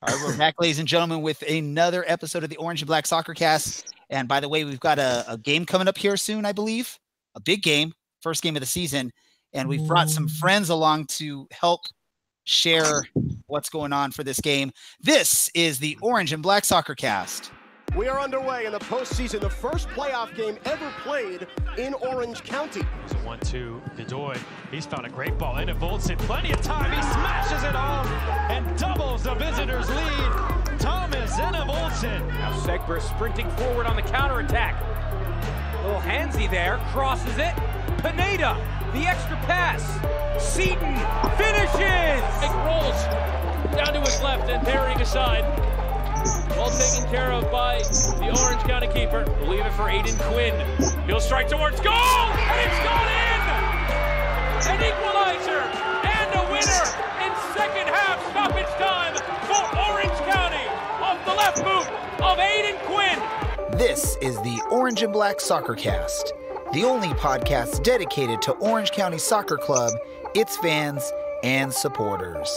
All right, we're back, ladies and gentlemen, with another episode of the Orange and Black SoccerCast. And by the way, we've got a game coming up here soon, I believe. A big game, first game of the season. And we've brought some friends along to help share what's going on for this game. This is the Orange and Black SoccerCast. We are underway in the postseason, the first playoff game ever played in Orange County. It's a 1-2, Godoy. He's found a great ball into Voltson. Plenty of time. He smashes it home and doubles the visitors' lead. Thomas Zena Voltson. Now Segber sprinting forward on the counterattack. A little handsy there, crosses it. Pineda, the extra pass. Seaton finishes. It rolls down to his left and burying aside. Well taken care of by the Orange County keeper. We'll leave it for Aiden Quinn. He'll strike towards goal, and it's gone in! An equalizer and a winner in second half stoppage time for Orange County off the left boot of Aiden Quinn. This is the Orange and Black SoccerCast, the only podcast dedicated to Orange County Soccer Club, its fans, and supporters.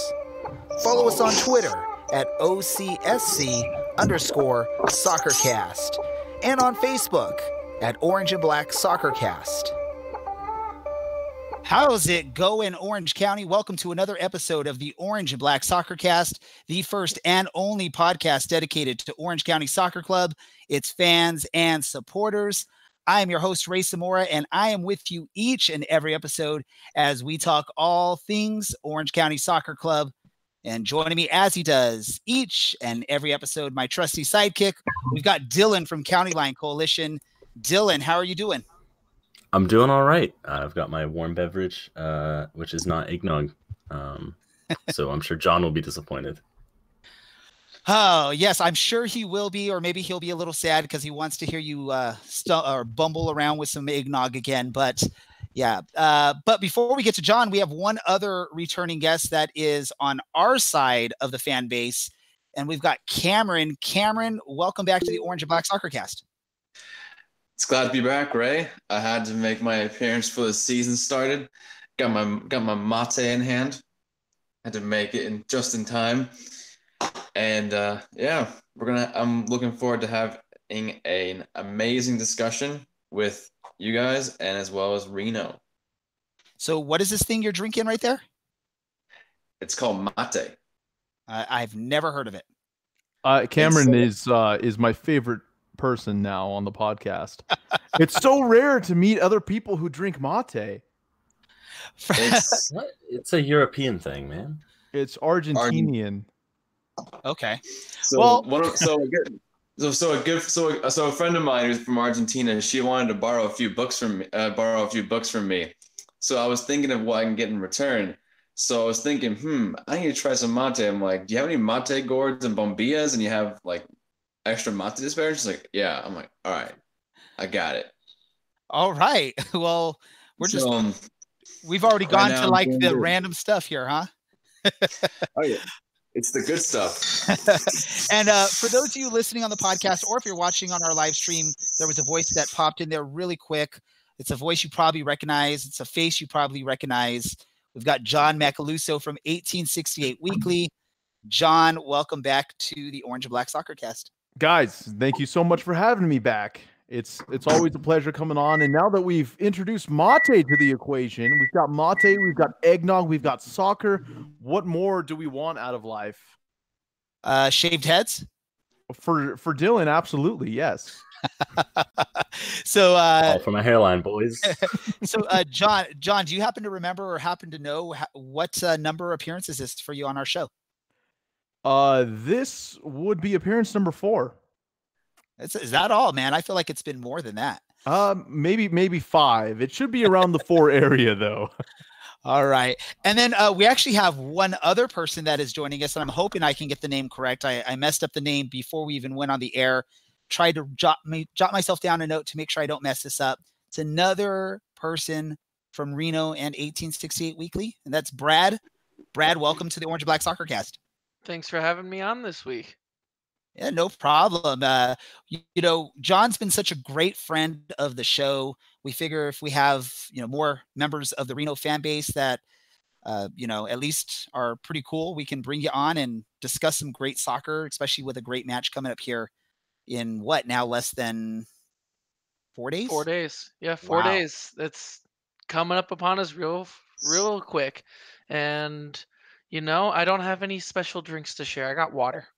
Follow us on Twitter at OCSC_SoccerCast and on Facebook at Orange and Black SoccerCast. How's it going, Orange County? Welcome to another episode of the Orange and Black SoccerCast, the first and only podcast dedicated to Orange County Soccer Club, its fans and supporters. I am your host, Ray Zamora, and I am with you each and every episode as we talk all things Orange County Soccer Club. And joining me as he does each and every episode, my trusty sidekick, we've got Dylan from County Line Coalition. Dylan, how are you doing? I'm doing all right. I've got my warm beverage, which is not eggnog. So I'm sure John will be disappointed. Oh, yes, I'm sure he will be, or maybe he'll be a little sad because he wants to hear you or bumble around with some eggnog again. But yeah, but before we get to John, we have one other returning guest that is on our side of the fan base, and we've got Cameron. Cameron, welcome back to the Orange and Black SoccerCast. It's glad to be back, Ray. I had to make my appearance before the season started. Got my mate in hand. Had to make it just in time. And yeah, I'm looking forward to having an amazing discussion with you guys and as well as Reno. So what is this thing you're drinking right there? It's called mate. I've never heard of it. Cameron is my favorite person now on the podcast. It's so rare to meet other people who drink mate. It's a European thing, man. It's Argentinian. Okay. So a friend of mine who's from Argentina, she wanted to borrow a few books from me. So I was thinking of what I can get in return. So I was thinking, I need to try some mate. I'm like, do you have any mate gourds and bombillas? And you have like extra mate to spare? She's like, yeah. I'm like, all right, I got it. All right. Well, we've already gone to like the random stuff here, huh? Oh yeah. It's the good stuff. And for those of you listening on the podcast, or if you're watching on our live stream, there was a voice that popped in there really quick. It's a voice you probably recognize. It's a face you probably recognize. We've got John Macaluso from 1868 Weekly. John, welcome back to the Orange and Black SoccerCast. Guys, thank you so much for having me back. It's always a pleasure coming on. And now that we've introduced mate to the equation, we've got mate, we've got eggnog, we've got soccer. What more do we want out of life? Shaved heads? For Dylan, absolutely, yes. So all for my hairline, boys. So John, do you happen to remember or happen to know what number appearances this for you on our show? This would be appearance number 4. Is that all, man? I feel like it's been more than that. Maybe 5. It should be around the 4 area, though. All right. And then we actually have one other person that is joining us, and I'm hoping I can get the name correct. I messed up the name before we even went on the air. Tried to jot myself down a note to make sure I don't mess this up. It's another person from Reno and 1868 Weekly, and that's Brad. Brad, welcome to the Orange and Black SoccerCast. Thanks for having me on this week. Yeah, no problem. John's been such a great friend of the show. We figure if we have, more members of the Reno fan base that at least are pretty cool. We can bring you on and discuss some great soccer, especially with a great match coming up here in what now, less than 4 days? 4 days. Yeah, 4 Wow. days. That's coming up upon us real quick. And I don't have any special drinks to share. I got water.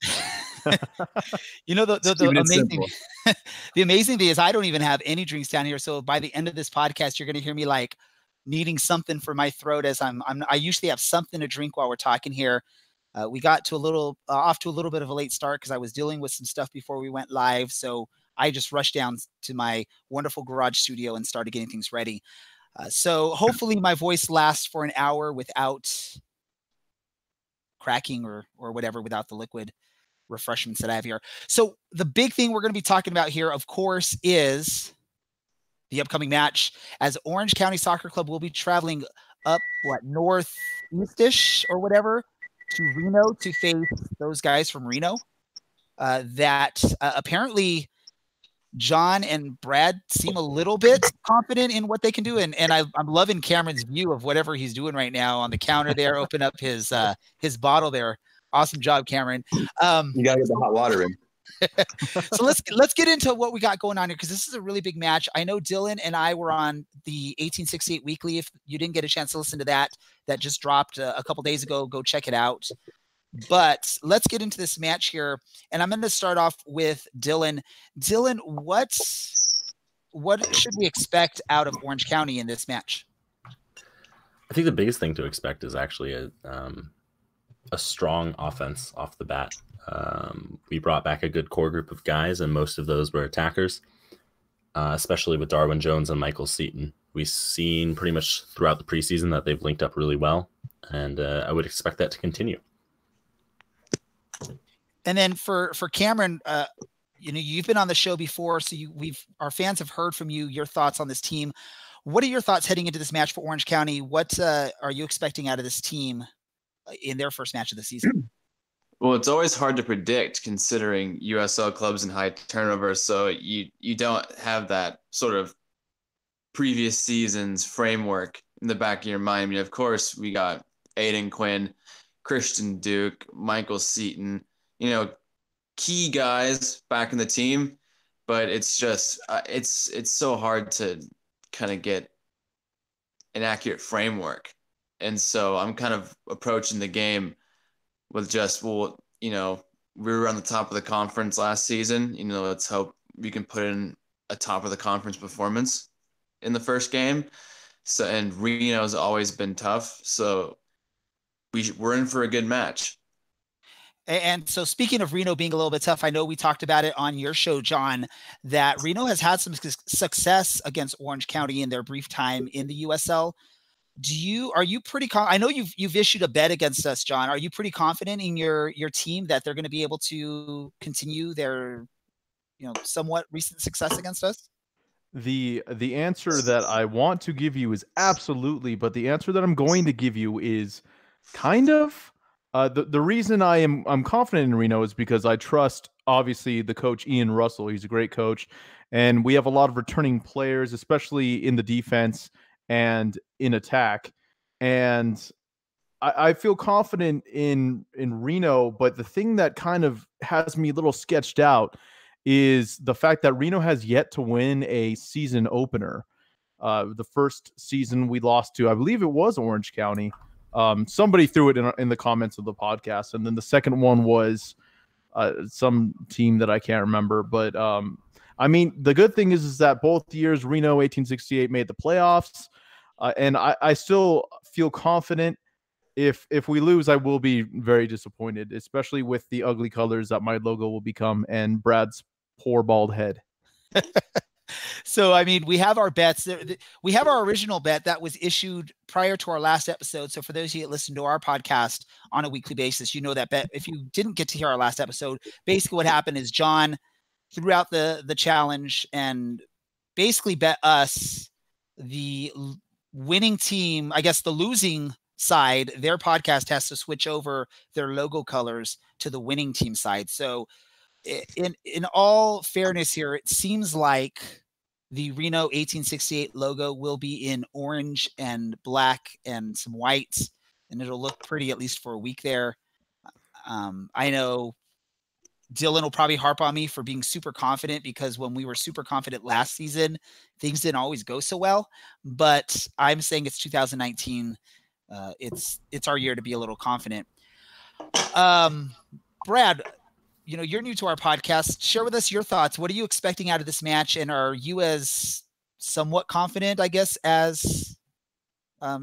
The amazing the amazing thing is I don't even have any drinks down here. So by the end of this podcast, you're going to hear me like needing something for my throat as I usually have something to drink while we're talking here. We got to off to a little bit of a late start because I was dealing with some stuff before we went live. So I just rushed down to my wonderful garage studio and started getting things ready. So hopefully my voice lasts for an hour without cracking or whatever, without the liquid refreshments that I have here. So the big thing we're going to be talking about here, of course, is the upcoming match, as Orange County Soccer Club will be traveling up northeast-ish or whatever to Reno to face those guys from Reno that apparently John and Brad seem a little bit confident in what they can do. And I'm loving Cameron's view of whatever he's doing right now on the counter there. Open up his bottle there. Awesome job, Cameron. You gotta get the hot water in. So let's get into what we got going on here, because this is a really big match. I know Dylan and I were on the 1868 Weekly. If you didn't get a chance to listen to that just dropped a couple days ago, go check it out. But let's get into this match here, and I'm going to start off with Dylan. Dylan, what should we expect out of Orange County in this match? I think the biggest thing to expect is actually a strong offense off the bat. We brought back a good core group of guys, and most of those were attackers, especially with Darwin Jones and Michael Seaton. We've seen pretty much throughout the preseason that they've linked up really well, and I would expect that to continue. And then for Cameron, you've been on the show before, so our fans have heard from you your thoughts on this team. What are your thoughts heading into this match for Orange County? What are you expecting out of this team in their first match of the season? Well, it's always hard to predict considering USL clubs and high turnover. So you don't have that sort of previous season's framework in the back of your mind. I mean, of course, we got Aiden Quinn, Christian Duke, Michael Seaton, key guys back in the team, but it's just it's so hard to kind of get an accurate framework. And so I'm kind of approaching the game with just, we were on the top of the conference last season. Let's hope we can put in a top of the conference performance in the first game. So, and Reno's always been tough. So we're in for a good match. And so speaking of Reno being a little bit tough, I know we talked about it on your show, John, that Reno has had some success against Orange County in their brief time in the USL. Are you pretty I know you've issued a bet against us, John. Are you pretty confident in your team that they're going to be able to continue their, somewhat recent success against us? The answer that I want to give you is absolutely, but the answer that I'm going to give you is kind of. The reason I'm confident in Reno is because I trust, obviously, the coach Ian Russell. He's a great coach, and we have a lot of returning players, especially in the defense and in attack. And I feel confident in Reno, but the thing that kind of has me a little sketched out is the fact that Reno has yet to win a season opener. The first season we lost to, I believe it was Orange County. Somebody threw it in the comments of the podcast, and then the second one was some team that I can't remember. But I mean, the good thing is that both years Reno 1868 made the playoffs, and I still feel confident. If we lose, I will be very disappointed, especially with the ugly colors that my logo will become and Brad's poor bald head. So, I mean, we have our bets. We have our original bet that was issued prior to our last episode. So for those of you that listen to our podcast on a weekly basis, you know that bet. If you didn't get to hear our last episode, basically what happened is John threw out the challenge and basically bet us the winning team. I guess the losing side, their podcast has to switch over their logo colors to the winning team side. So in all fairness here, it seems like the Reno 1868 logo will be in orange and black and some whites. and it'll look pretty at least for a week there. I know Dylan will probably harp on me for being super confident, because when we were super confident last season, things didn't always go so well. But I'm saying it's 2019. It's our year to be a little confident. Brad, you're new to our podcast. Share with us your thoughts. What are you expecting out of this match? And are you as somewhat confident, I guess, as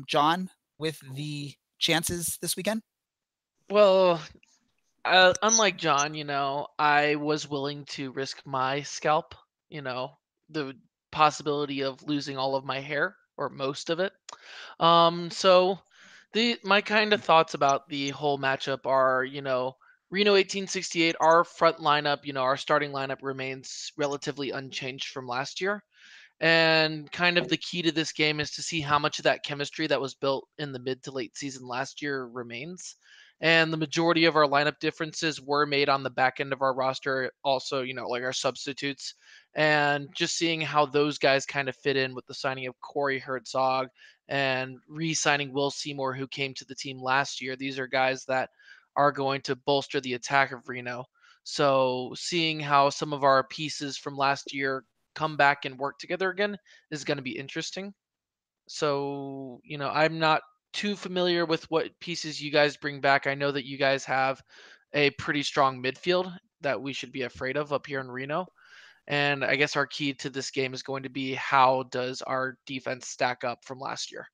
John with the chances this weekend? Well, unlike John, I was willing to risk my scalp, the possibility of losing all of my hair or most of it. So my kind of thoughts about the whole matchup are, Reno 1868, our front lineup, our starting lineup remains relatively unchanged from last year. And kind of the key to this game is to see how much of that chemistry that was built in the mid to late season last year remains. And the majority of our lineup differences were made on the back end of our roster, also, like our substitutes. And just seeing how those guys kind of fit in with the signing of Corey Herzog and re-signing Will Seymour, who came to the team last year. These are guys that are going to bolster the attack of Reno. So seeing how some of our pieces from last year come back and work together again is going to be interesting. So, I'm not too familiar with what pieces you guys bring back. I know that you guys have a pretty strong midfield that we should be afraid of up here in Reno. And I guess our key to this game is going to be, how does our defense stack up from last year?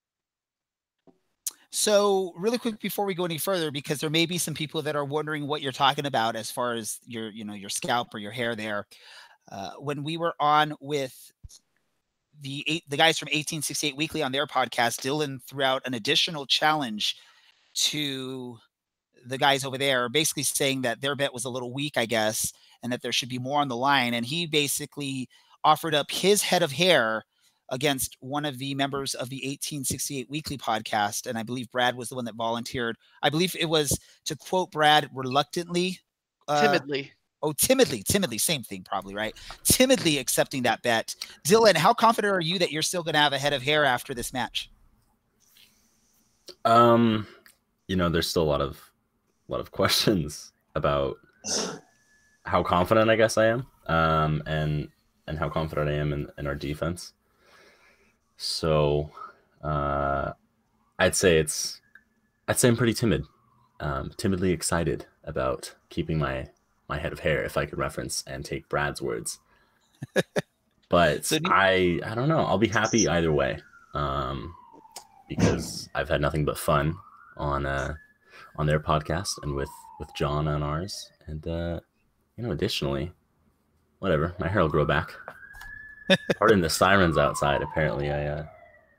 So really quick before we go any further, because there may be some people that are wondering what you're talking about as far as your scalp or your hair there. When we were on with the guys from 1868 Weekly on their podcast, Dylan threw out an additional challenge to the guys over there, basically saying that their bet was a little weak, I guess, and that there should be more on the line. And he basically offered up his head of hair against one of the members of the 1868 Weekly podcast. And I believe Brad was the one that volunteered. I believe it was, to quote Brad, reluctantly. Timidly. Timidly, same thing probably, right? Timidly accepting that bet. Dylan, how confident are you that you're still going to have a head of hair after this match? There's still a lot of questions about how confident I guess I am, and how confident I am in our defense. So I'd say I'm pretty timid, timidly excited about keeping my head of hair, if I could reference and take Brad's words. But so I don't know. I'll be happy either way, because I've had nothing but fun on their podcast and with John on ours. And additionally, whatever, my hair will grow back. Pardon the sirens outside. Apparently,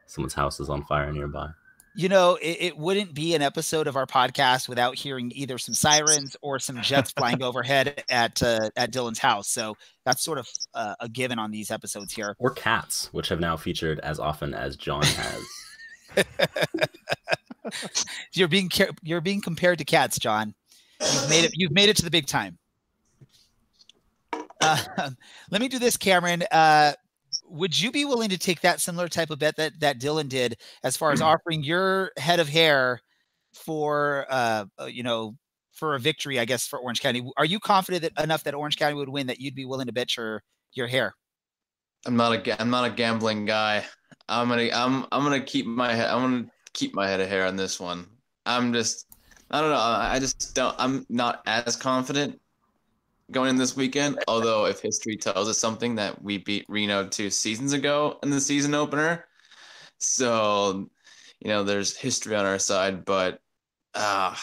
someone's house is on fire nearby. It wouldn't be an episode of our podcast without hearing either some sirens or some jets flying overhead at Dylan's house. So that's sort of a given on these episodes here. Or cats, which have now featured as often as John has. You're being compared to cats, John. You've made it to the big time. Let me do this, Cameron. Would you be willing to take that similar type of bet that Dylan did, as far as offering your head of hair for for a victory, I guess, for Orange County? Are you confident enough that Orange County would win that you'd be willing to bet your hair? I'm not a gambling guy. I'm gonna keep my head. I'm gonna keep my head of hair on this one. I don't know. I'm not as confident going in this weekend, although if history tells us something, that we beat Reno 2 seasons ago in the season opener. So, there's history on our side, but I'm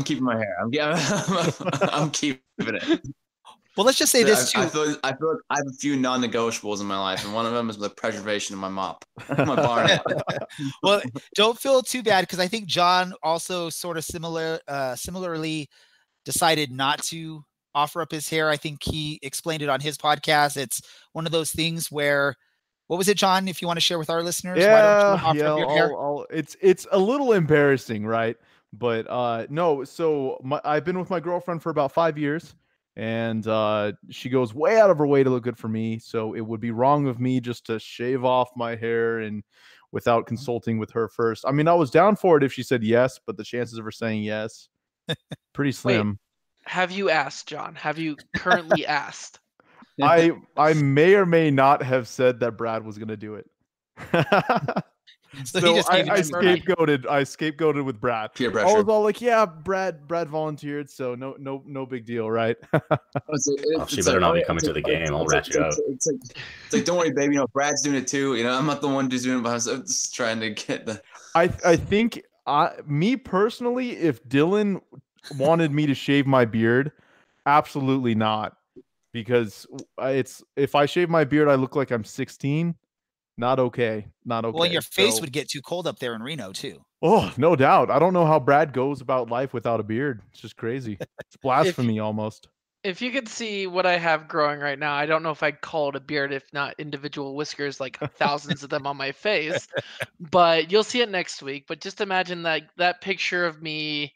keeping my hair. I'm keeping it. Well, let's just say this too. I feel like I have a few non-negotiables in my life, and one of them is the preservation of my mop, my barn. Well, don't feel too bad, because I think John also sort of similarly decided not to offer up his hair. I think he explained it on his podcast. It's one of those things where, what was it, John? If you want to share with our listeners, it's a little embarrassing, right? But no. So I've been with my girlfriend for about 5 years. And she goes way out of her way to look good for me. So it would be wrong of me just to shave off my hair and without consulting with her first. I mean, I was down for it if she said yes, but the chances of her saying yes, pretty slim. Have you asked, John? Have you currently asked? I may or may not have said that Brad was going to do it. So So he just I gave it to Brad. scapegoated with Brad. Peer I pressure. was all like, "Yeah, Brad volunteered, so no big deal, right?" She better not be coming to the game. I'll rat you out. It's like, don't worry, baby. Brad's doing it too. I'm not the one who's doing it by myself. Just trying to get the. I think me personally, if Dylan wanted me to shave my beard, absolutely not, because if I shave my beard, I look like I'm 16. Not okay. Not okay. Well, your face So- would get too cold up there in Reno too. Oh, no doubt. I don't know how Brad goes about life without a beard. It's just crazy. It's blasphemy almost. If you could see what I have growing right now, I don't know if I'd call it a beard, if not individual whiskers, like thousands of them on my face. But you'll see it next week. But just imagine that picture of me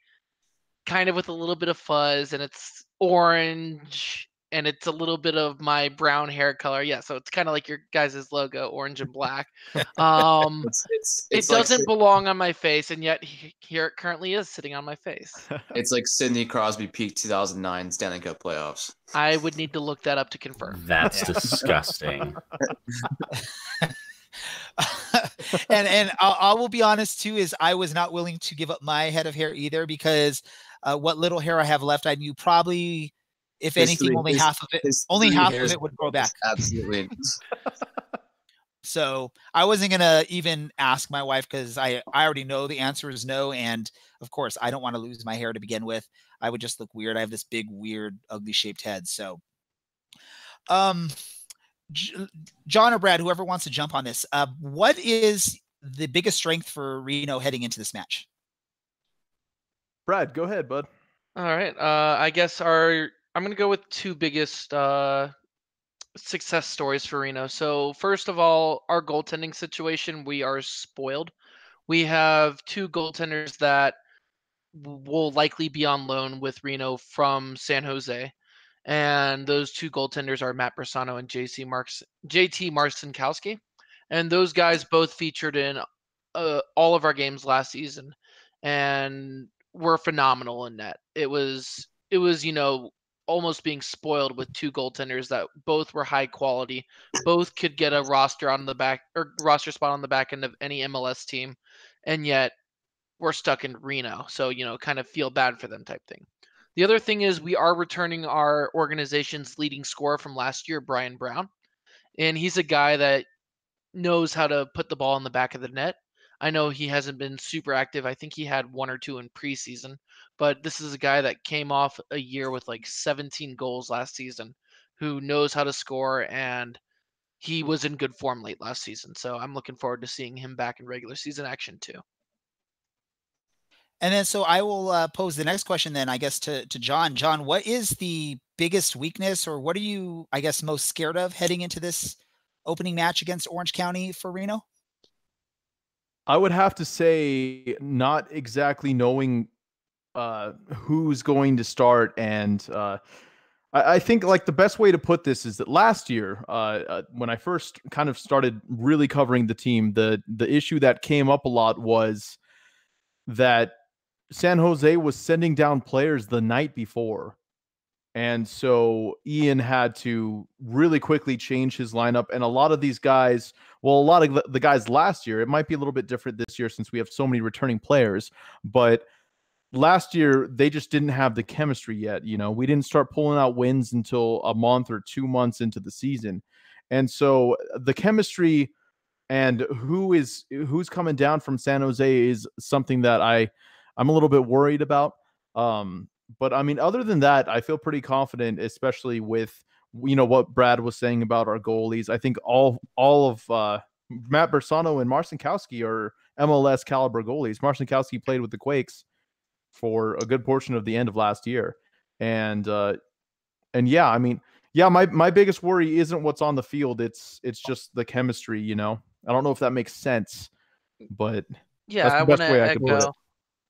kind of with a little bit of fuzz, and it's orange, and it's a little bit of my brown hair color. Yeah, so it's kind of like your guys' logo, orange and black. It's It like doesn't belong on my face, and yet here it currently is sitting on my face. It's like Sidney Crosby peak 2009 Stanley Cup playoffs. I would need to look that up to confirm. That's disgusting. and I will be honest too, is I was not willing to give up my head of hair either, because what little hair I have left, I knew probably, if anything, only half of it would grow back. Absolutely. So I wasn't gonna even ask my wife, because I already know the answer is no, and of course I don't want to lose my hair to begin with. I would just look weird. I have this big, weird, ugly shaped head. So, John or Brad, whoever wants to jump on this, what is the biggest strength for Reno heading into this match? Brad, go ahead, bud. All right. I guess I'm going to go with two biggest success stories for Reno. So first of all, our goaltending situation, we are spoiled. We have two goaltenders that will likely be on loan with Reno from San Jose. And those two goaltenders are Matt Bersano and JT Marcinkowski. And those guys both featured in all of our games last season and were phenomenal in net. It was almost being spoiled with two goaltenders that both were high quality, both could get a roster spot on the back end of any MLS team, and yet we're stuck in Reno. So, kind of feel bad for them type thing. The other thing is we are returning our organization's leading scorer from last year, Brian Brown. And he's a guy that knows how to put the ball in the back of the net. I know he hasn't been super active. I think he had one or two in preseason, but this is a guy that came off a year with like 17 goals last season, who knows how to score, and he was in good form late last season. So I'm looking forward to seeing him back in regular season action too. And then, so I will pose the next question then, I guess, to John. John, what is the biggest weakness, or what are you, I guess, most scared of heading into this opening match against Orange County for Reno? I would have to say not exactly knowing who's going to start. And I think like the best way to put this is that last year, when I first kind of started really covering the team, the issue that came up a lot was that San Jose was sending down players the night before. And so Ian had to really quickly change his lineup. And a lot of these guys, well, a lot of the guys last year, it might be a little bit different this year since we have so many returning players. But last year, they just didn't have the chemistry yet. We didn't start pulling out wins until a month or 2 months into the season. And so the chemistry and who's coming down from San Jose is something that I'm a little bit worried about. But I mean, other than that, I feel pretty confident, especially with, what Brad was saying about our goalies. I think all of Matt Bersano and Marcinkowski are MLS caliber goalies. Marcinkowski played with the Quakes for a good portion of the end of last year. And yeah, I mean, yeah, my biggest worry isn't what's on the field. It's just the chemistry, I don't know if that makes sense, but yeah, that's the best way I could put it.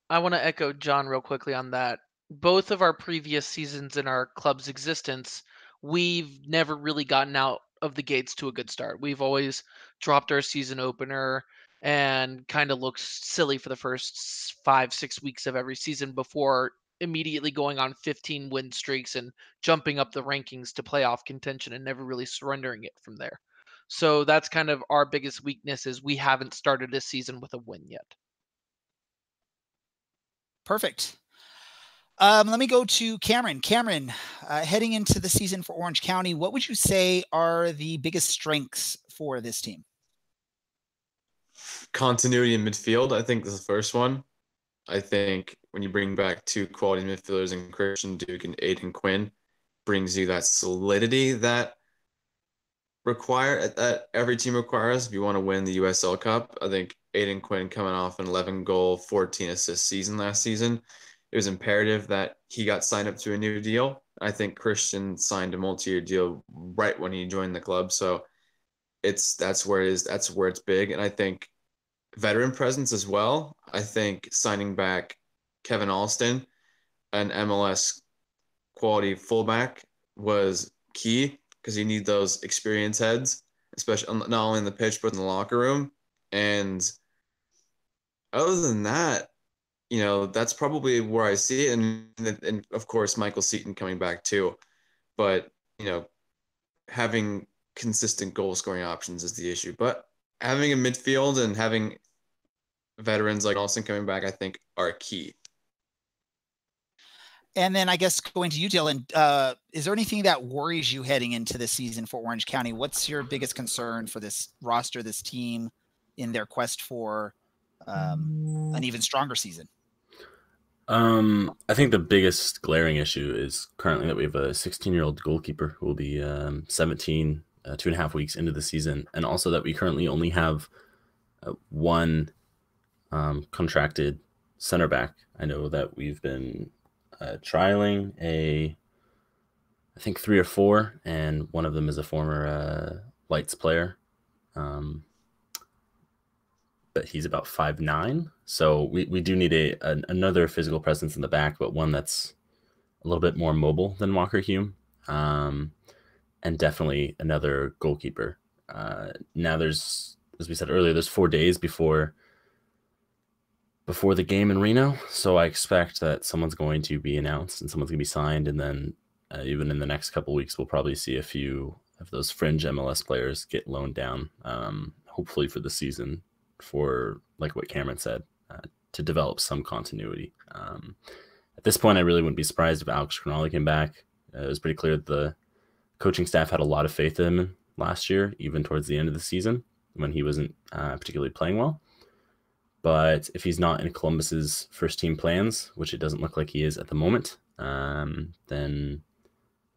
I want to echo John real quickly on that. Both of our previous seasons in our club's existence, we've never really gotten out of the gates to a good start. We've always dropped our season opener and kind of looks silly for the first 5-6 weeks of every season before immediately going on 15 win streaks and jumping up the rankings to playoff contention and never really surrendering it from there. So that's kind of our biggest weakness, is we haven't started this season with a win yet. Perfect. Let me go to Cameron. Cameron, heading into the season for Orange County, what would you say are the biggest strengths for this team? Continuity in midfield, I think, is the first one. I think when you bring back two quality midfielders in Christian Duke and Aiden Quinn, brings you that solidity that every team requires if you want to win the USL Cup. I think Aiden Quinn, coming off an 11-goal, 14-assist season last season, it was imperative that he got signed up to a new deal. I think Christian signed a multi-year deal right when he joined the club, so that's where it's big. And I think veteran presence as well. I think signing back Kevin Alston, an MLS quality fullback, was key, because you need those experienced heads, especially not only in the pitch but in the locker room. And other than that, that's probably where I see it. And of course, Michael Seaton coming back too. But, having consistent goal scoring options is the issue. But having a midfield and having veterans like Austin coming back, I think, are key. And then I guess going to you, Dylan, is there anything that worries you heading into this season for Orange County? What's your biggest concern for this roster, this team, in their quest for an even stronger season? I think the biggest glaring issue is currently that we have a 16-year-old goalkeeper who will be 17, 2.5 weeks into the season, and also that we currently only have one contracted center back. I know that we've been trialing I think 3 or 4, and one of them is a former Lights player. But he's about 5'9", so we do need another physical presence in the back, but one that's a little bit more mobile than Walker Hume, and definitely another goalkeeper. Now there's, as we said earlier, there's 4 days before the game in Reno, so I expect that someone's going to be announced and someone's going to be signed, and then even in the next couple of weeks, we'll probably see a few of those fringe MLS players get loaned down, hopefully for the season, for, like what Cameron said, to develop some continuity. At this point, I really wouldn't be surprised if Alex Cronali came back. It was pretty clear that the coaching staff had a lot of faith in him last year, even towards the end of the season when he wasn't particularly playing well. But if he's not in Columbus's first team plans, which it doesn't look like he is at the moment, then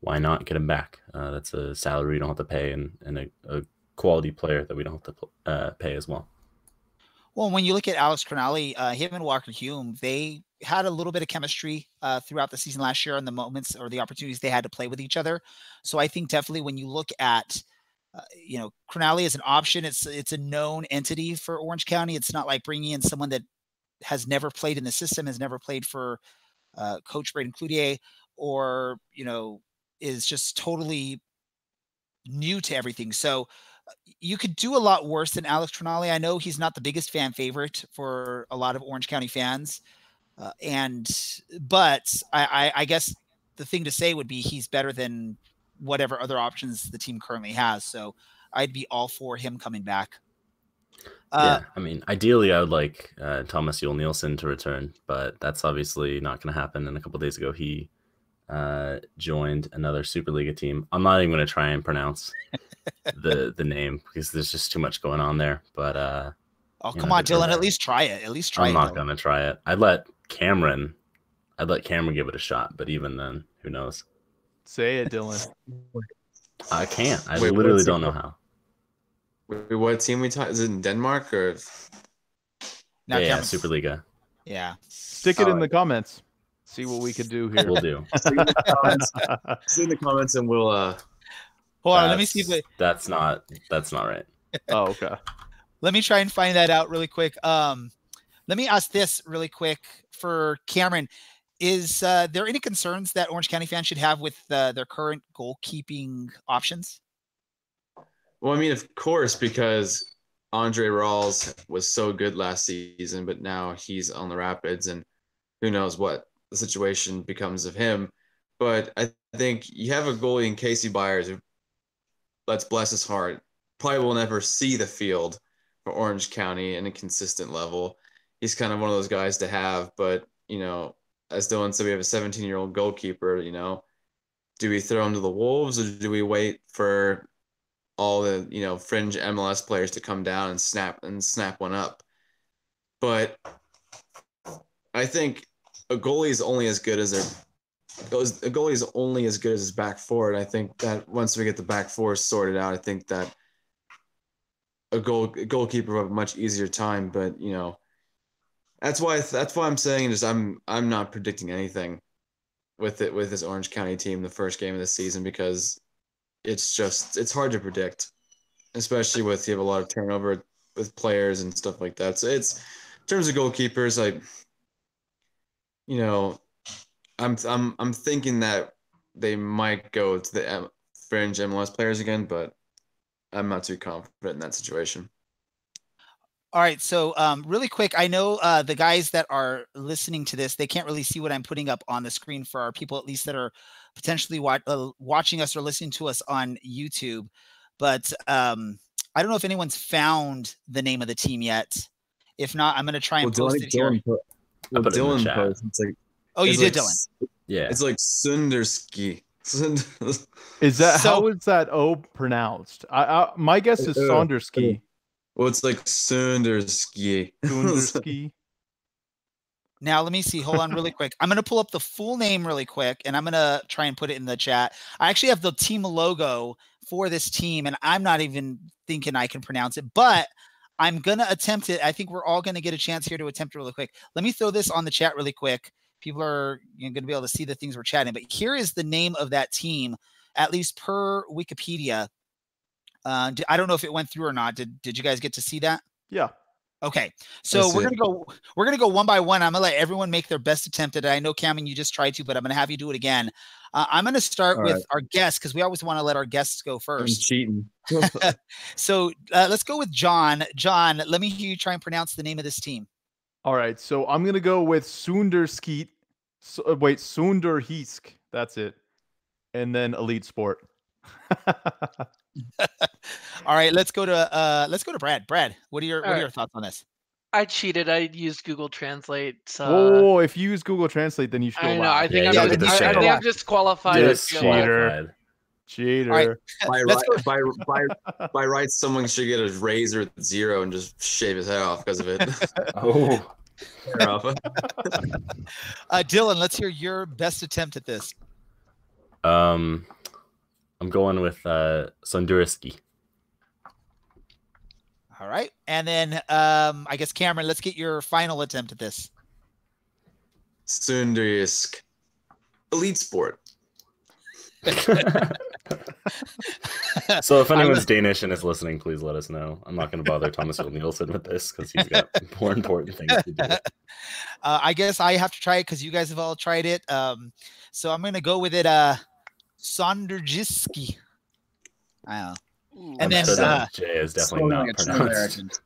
why not get him back? That's a salary we don't have to pay, and a quality player that we don't have to pay as well. Well, when you look at Alex Cronali, him and Walker Hume, they had a little bit of chemistry throughout the season last year, on the moments or the opportunities they had to play with each other. So I think definitely when you look at, Cronali as an option, it's a known entity for Orange County. It's not like bringing in someone that has never played in the system, has never played for Coach Braden Cloutier, or, is just totally new to everything. So you could do a lot worse than Alex Cronali. I know he's not the biggest fan favorite for a lot of Orange County fans. But I guess the thing to say would be he's better than whatever other options the team currently has. So I'd be all for him coming back. Yeah, I mean, ideally, I would like Thomas Yule Nielsen to return, but that's obviously not going to happen. And a couple of days ago, he joined another Superliga team. I'm not even going to try and pronounce the name because there's just too much going on there. But come on, Dylan, at least try it. I'm not going to try it. I'd let Cameron give it a shot, but even then, who knows? Say it, Dylan. I can't. I literally don't know how. Wait, what team we talk? Is it in Denmark or? Yeah, Superliga. Yeah. Stick it in the comments. See what we could do here. We'll do. See in the comments, and we'll. Hold on. Let me see if that's not right. Oh, okay. Let me try and find that out really quick. Let me ask this really quick for Cameron. Is there any concerns that Orange County fans should have with their current goalkeeping options? Well, I mean, of course, because Andre Rawls was so good last season, but now he's on the Rapids, and who knows what the situation becomes of him. But I think you have a goalie in Casey Byers who, let's bless his heart, probably will never see the field for Orange County in a consistent level. He's kind of one of those guys to have, but, as Dylan said, we have a 17-year-old goalkeeper, do we throw him to the Wolves, or do we wait for all the, fringe MLS players to come down and snap one up? But I think a goalie is only as good as his back four. And I think that once we get the back four sorted out, I think that a goalkeeper will have a much easier time. But that's why I'm saying just I'm not predicting anything with this Orange County team the first game of the season, because it's hard to predict, especially with you have a lot of turnover with players and stuff like that. So it's in terms of goalkeepers, I'm thinking that they might go to the fringe MLS players again, but I'm not too confident in that situation. All right, so really quick, I know the guys that are listening to this, they can't really see what I'm putting up on the screen for our people, at least that are potentially watching us or listening to us on YouTube. But I don't know if anyone's found the name of the team yet. If not, I'm going to try and post it here. Dylan post. It's like, oh, you did, Dylan? Yeah. It's like Sunderski. Is that how is that O pronounced? My guess is Sonderski. Well, it's like Sunderski. Sunderski. Now, let me see. Hold on really quick. I'm going to pull up the full name really quick, and I'm going to try and put it in the chat. I actually have the team logo for this team, and I'm not even thinking I can pronounce it, but I'm going to attempt it. I think we're all going to get a chance here to attempt it really quick. Let me throw this on the chat really quick. People are going to be able to see the things we're chatting, but here is the name of that team, at least per Wikipedia. I don't know if it went through or not. Did you guys get to see that? Yeah. Okay. So we're gonna go one by one. I'm gonna let everyone make their best attempt at it. I know, Cameron, you just tried to, but I'm gonna have you do it again. I'm gonna start with our guests, because we always want to let our guests go first. I'm cheating. So let's go with John. John, let me hear you try and pronounce the name of this team. All right. So I'm gonna go with Sunderski. Sunderhisk. That's it. And then Elite Sport. All right, let's go to Brad. Brad, what are your thoughts on this? I cheated. I used Google Translate. If you use Google Translate, then you should. I know. I think I'm disqualified. Yes, cheater. Right. By rights, someone should get a razor with 0 and just shave his head off because of it. Oh. Dylan, let's hear your best attempt at this. I'm going with Sonduriski. All right. And then I guess, Cameron, let's get your final attempt at this. Sundurisk. Elite Sport. So if anyone's Danish and is listening, please let us know. I'm not going to bother Thomas Nielsen with this because he's got more important things to do. I guess I have to try it because you guys have all tried it. So I'm going to go with it. Sonderjiski. I don't know. And then J is definitely not pronounced.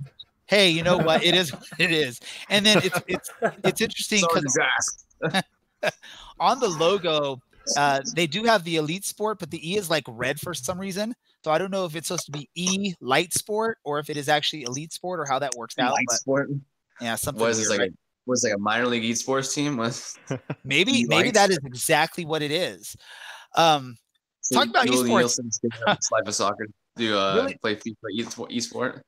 Hey, you know what? It is what it is. And then it's interesting because on the logo, they do have the Elite Sport, but the E is like red for some reason. So I don't know if it's supposed to be E Light Sport or if it is actually Elite Sport or how that works out. Light Sport. Yeah, something. Was this like a minor league esports team? Maybe that is exactly what it is. Talk about esports. Life of soccer. Do really? Play FIFA esport?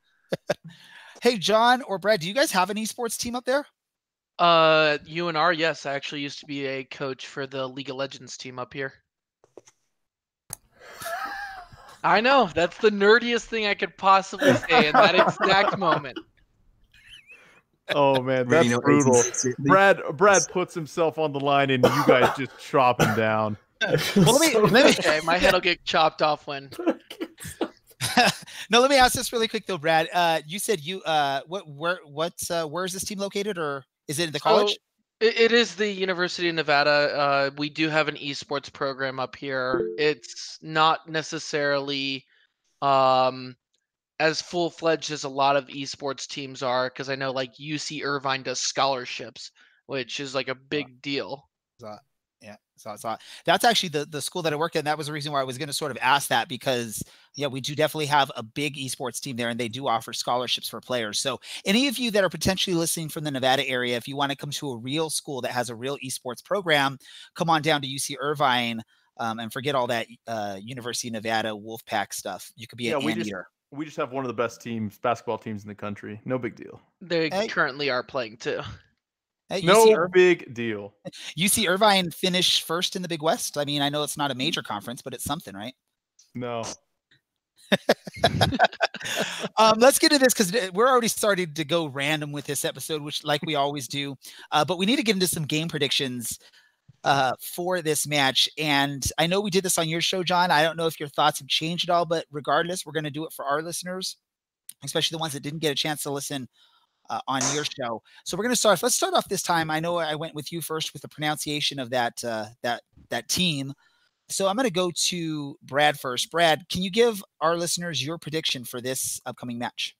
Hey, John or Brad, do you guys have an esports team up there? UNR, yes. I actually used to be a coach for the League of Legends team up here. I know, that's the nerdiest thing I could possibly say in that exact moment. Oh man, that's brutal. Brad puts himself on the line and you guys just chop him down. Well, let me okay, my head will get chopped off when. No, let me ask this really quick though, Brad. You said where is this team located, or is it in the college? It is the University of Nevada. We do have an esports program up here. It's not necessarily as full-fledged as a lot of esports teams are, because I know like UC Irvine does scholarships, which is like a big deal. Yeah, so that's actually the school that I work in. That was the reason why I was going to sort of ask that, because yeah, we do definitely have a big esports team there, and they do offer scholarships for players. So any of you that are potentially listening from the Nevada area, if you want to come to a real school that has a real esports program, come on down to UC Irvine, and forget all that University of Nevada Wolfpack stuff. You could be an anteater. We just have one of the best basketball teams in the country. No big deal. They currently are playing too. No big deal. UC Irvine finished first in the Big West. I mean, I know it's not a major conference, but it's something, right? No. Let's get to this, because we're already started to go random with this episode, which like we always do. But we need to get into some game predictions for this match. And I know we did this on your show, John. I don't know if your thoughts have changed at all, but regardless, we're going to do it for our listeners, especially the ones that didn't get a chance to listen on your show. So we're going to start. Let's start off this time. I know I went with you first with the pronunciation of that team. So I'm going to go to Brad first. Brad, can you give our listeners your prediction for this upcoming match?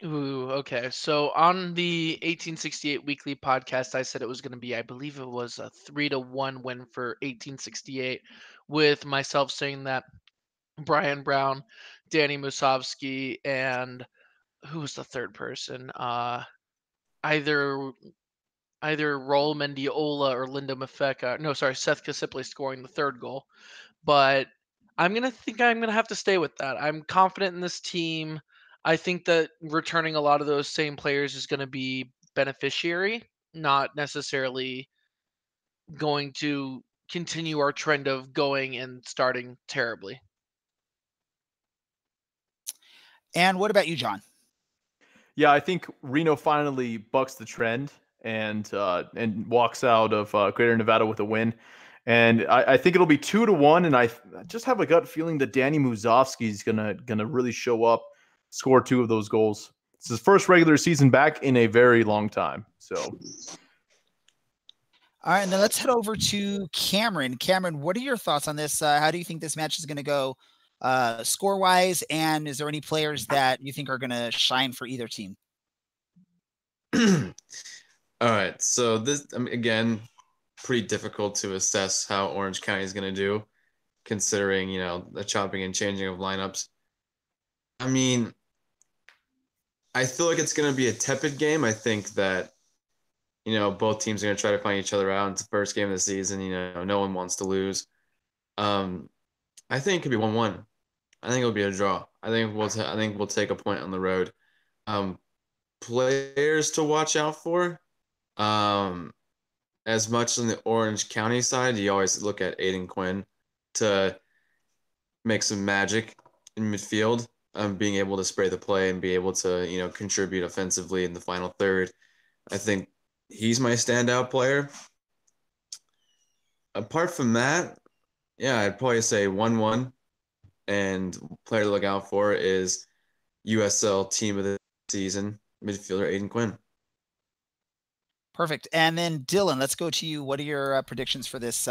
Ooh, okay. So on the 1868 weekly podcast, I said it was going to be, I believe it was a 3-1 win for 1868, with myself saying that Brian Brown, Danny Musovsky, and who was the third person? Either Raul Mendiola or Lindo Mafeka. No, sorry, Seth Kasipli scoring the third goal. But I'm going to have to stay with that. I'm confident in this team. I think that returning a lot of those same players is going to be beneficiary, not necessarily going to continue our trend of going and starting terribly. And what about you, John? Yeah, I think Reno finally bucks the trend and walks out of Greater Nevada with a win. And I think it'll be 2-1. And I just have a gut feeling that Danny Musovsky is gonna really show up, score 2 of those goals. It's his first regular season back in a very long time. So, all right, and then let's head over to Cameron. Cameron, what are your thoughts on this? How do you think this match is going to go score-wise? And is there any players that you think are going to shine for either team? All right, so this, again, pretty difficult to assess how Orange County is going to do, considering, the chopping and changing of lineups. I mean, I feel like it's going to be a tepid game. I think that, both teams are going to try to find each other out. It's the first game of the season. No one wants to lose. I think it could be 1-1. I think it'll be a draw. I think we'll take a point on the road. Players to watch out for. As much on the Orange County side, you always look at Aiden Quinn to make some magic in midfield, being able to spray the play and be able to, contribute offensively in the final third. I think he's my standout player. Apart from that, yeah, I'd probably say 1-1. And player to look out for is USL Team of the Season midfielder Aiden Quinn. Perfect. And then Dylan, let's go to you. What are your predictions for this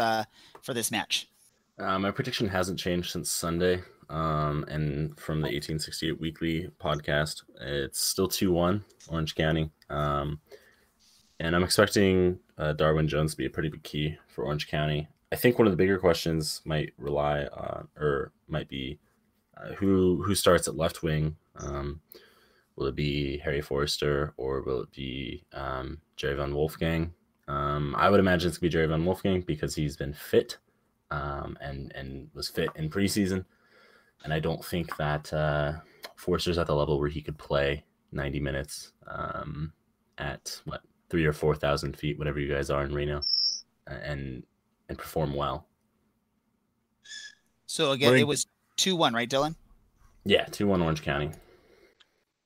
match? My prediction hasn't changed since Sunday. And from the 1868 weekly podcast, it's still 2-1 Orange County. And I'm expecting Darwin Jones to be a pretty big key for Orange County. I think one of the bigger questions might rely on, or might be, who starts at left wing. Will it be Harry Forrester or will it be Jerry Van Wolfgang? I would imagine it's going to be Jerry Van Wolfgang because he's been fit and was fit in preseason. And I don't think that Forrester's at the level where he could play 90 minutes at, 3,000 or 4,000 feet, whatever you guys are in Reno, and perform well. So again, it was 2-1, right, Dylan? Yeah, 2-1 Orange County.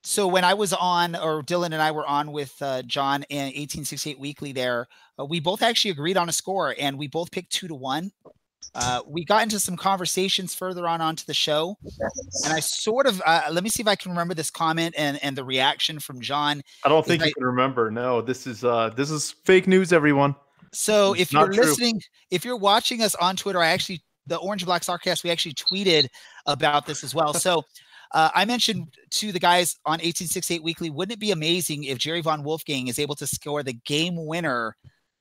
So when I was on, or Dylan and I were on with John in 1868 Weekly there, we both actually agreed on a score, and we both picked 2-1. We got into some conversations further onto the show, and I sort of let me see if I can remember this comment and the reaction from John. I don't think you can remember. No, this is fake news, everyone. So if you're listening, if you're watching us on Twitter, the Orange and Black SoccerCast, we actually tweeted about this as well. So I mentioned to the guys on 1868 Weekly, wouldn't it be amazing if Jerry Von Wolfgang is able to score the game winner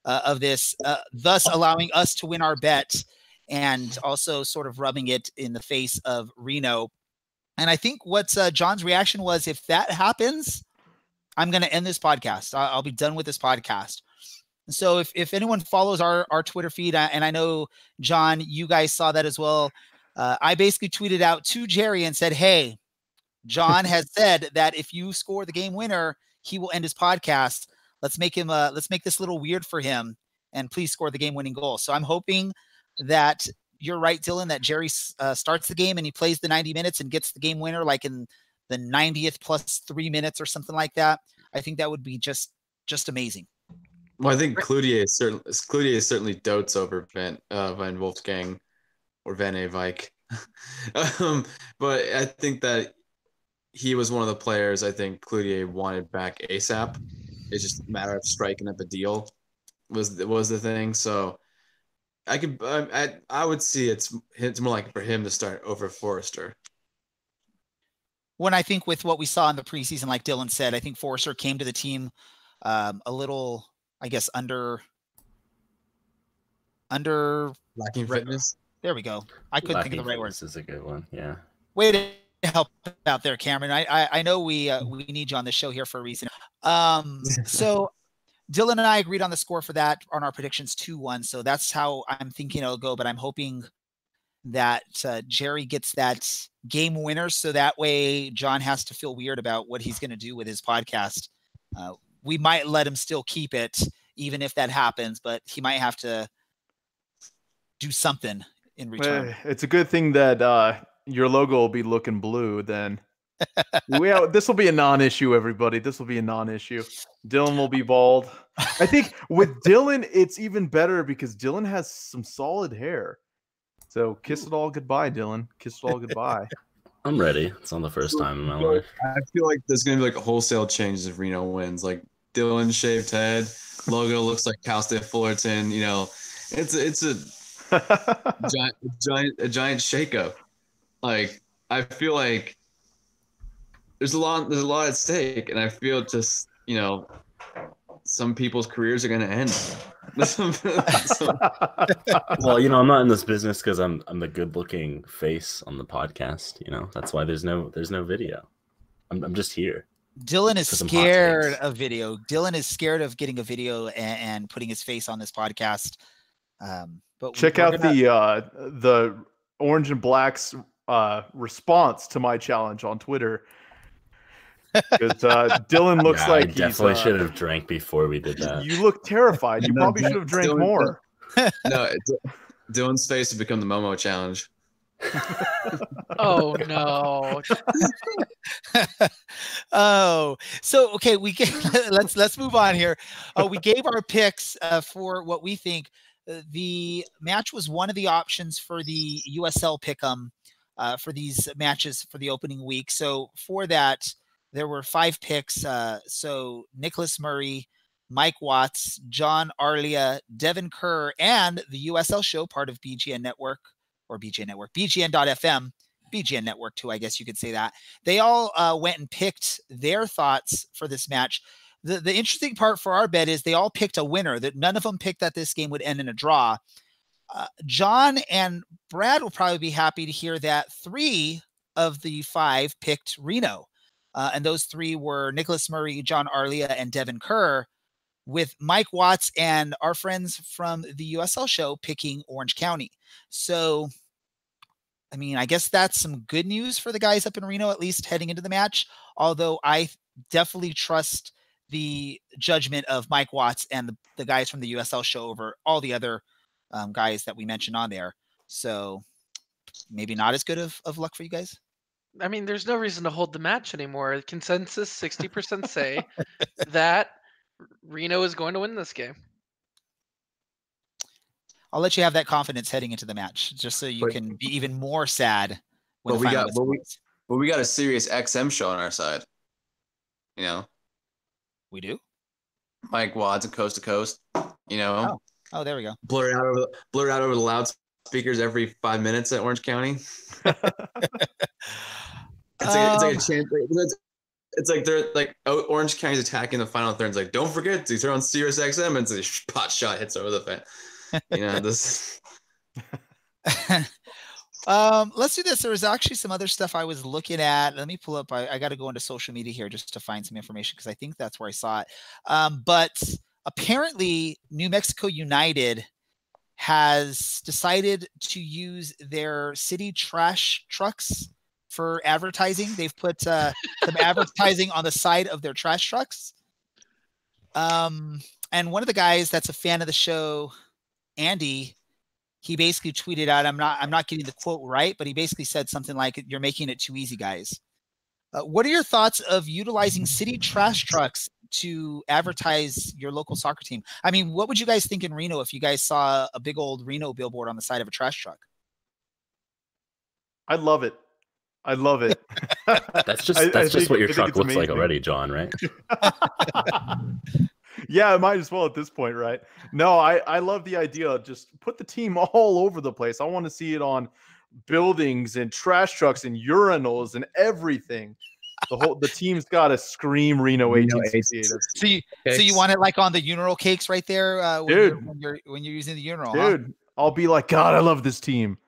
of this, thus allowing us to win our bet and also sort of rubbing it in the face of Reno. And I think what John's reaction was, if that happens, I'm going to end this podcast. I'll be done with this podcast. So if anyone follows our Twitter feed, and I know, John, you guys saw that as well, I basically tweeted out to Jerry and said, hey, John has said that if you score the game winner, he will end his podcast. Let's make this a little weird for him, and please score the game winning goal. So I'm hoping that you're right, Dylan, that Jerry starts the game and he plays the 90 minutes and gets the game winner like in the 90th plus 3 minutes or something like that. I think that would be just amazing. Well, I think Cloutier certainly dotes over Van Wolfgang or Van Eyck. But I think that he was one of the players I think Cloutier wanted back ASAP. It's just a matter of striking up a deal was the thing. So I would see it's more like for him to start over Forrester. When I think with what we saw in the preseason, like Dylan said, I think Forrester came to the team a little, I guess, under lacking fitness. There we go. I couldn't think of the right word. This is a good one. Yeah. Way to help out there, Cameron. I know we need you on the show here for a reason. So Dylan and I agreed on the score for that on our predictions 2-1. So that's how I'm thinking it'll go. But I'm hoping that Jerry gets that game winner, so that way John has to feel weird about what he's going to do with his podcast. We might let him still keep it, even if that happens, but he might have to do something in return. It's a good thing that your logo will be looking blue then. This will be a non-issue, everybody. This will be a non-issue. Dylan will be bald. I think with Dylan, it's even better because Dylan has some solid hair. So kiss it all goodbye, Dylan. Kiss it all goodbye. I'm ready. It's not the first time in my life. I feel like there's going to be like wholesale changes if Reno wins. Like Dylan shaved head, logo looks like Cal State Fullerton. You know, it's a giant shakeup. Like I feel like there's a lot at stake, and I feel just, you know, some people's careers are going to end. Well, you know, I'm not in this business because I'm the good-looking face on the podcast. You know, that's why there's no video. I'm just here. Dylan is scared of video. Dylan is scared of getting a video and putting his face on this podcast. But check out the Orange and Black's response to my challenge on Twitter. Because Dylan looks like I definitely should have drank before we did that. You look terrified. You probably should have drank more. No, Dylan's face has become the Momo challenge. Oh no. Oh, so okay, let's move on here. We gave our picks for what we think. The match was one of the options for the USL pick'em for these matches for the opening week. So for that, there were 5 picks. So Nicholas Murray, Mike Watts, John Arlia, Devin Kerr, and the USL show, part of BGN Network or BGN Network, BGN.FM, BGN Network too, I guess you could say that. They all went and picked their thoughts for this match. The interesting part for our bet is they all picked a winner. That none of them picked that this game would end in a draw. John and Brad will probably be happy to hear that 3 of the 5 picked Reno. And those 3 were Nicholas Murray, John Arlia, and Devin Kerr, with Mike Watts and our friends from the USL show picking Orange County. So, I mean, I guess that's some good news for the guys up in Reno, at least heading into the match. Although I definitely trust the judgment of Mike Watts and the guys from the USL show over all the other guys that we mentioned on there. So maybe not as good of luck for you guys. I mean, there's no reason to hold the match anymore. Consensus 60% say that Reno is going to win this game. I'll let you have that confidence heading into the match, just so you can be even more sad. When we got a serious XM show on our side. You know, we do. Mike Watts and Coast to Coast. You know. Oh, there we go. Blur it out over the loudspeakers every 5 minutes at Orange County. It's like a chance. It's like they're like Orange County's attacking the final third. It's like, don't forget to turn on Sirius XM, and it's a pot shot hits over the fan. This. Let's do this. There was actually some other stuff I was looking at. Let me pull up. I got to go into social media here just to find some information because I think that's where I saw it. But apparently, New Mexico United has decided to use their city trash trucks for advertising. They've put some advertising on the side of their trash trucks. And one of the guys that's a fan of the show, Andy, he basically tweeted out, I'm not getting the quote right, but he basically said something like, "You're making it too easy, guys." What are your thoughts of utilizing city trash trucks to advertise your local soccer team? I mean, what would you guys think in Reno if you guys saw a big old Reno billboard on the side of a trash truck? I love it. I love it. That's just what your truck looks like already, John, right? Yeah, it might as well at this point, right? No, I love the idea. Just put the team all over the place. I want to see it on buildings and trash trucks and urinals and everything. The team's got to scream Reno 1868. So you want it like on the urinal cakes right there, when you're using the urinal, dude. Huh? I'll be like, God, I love this team.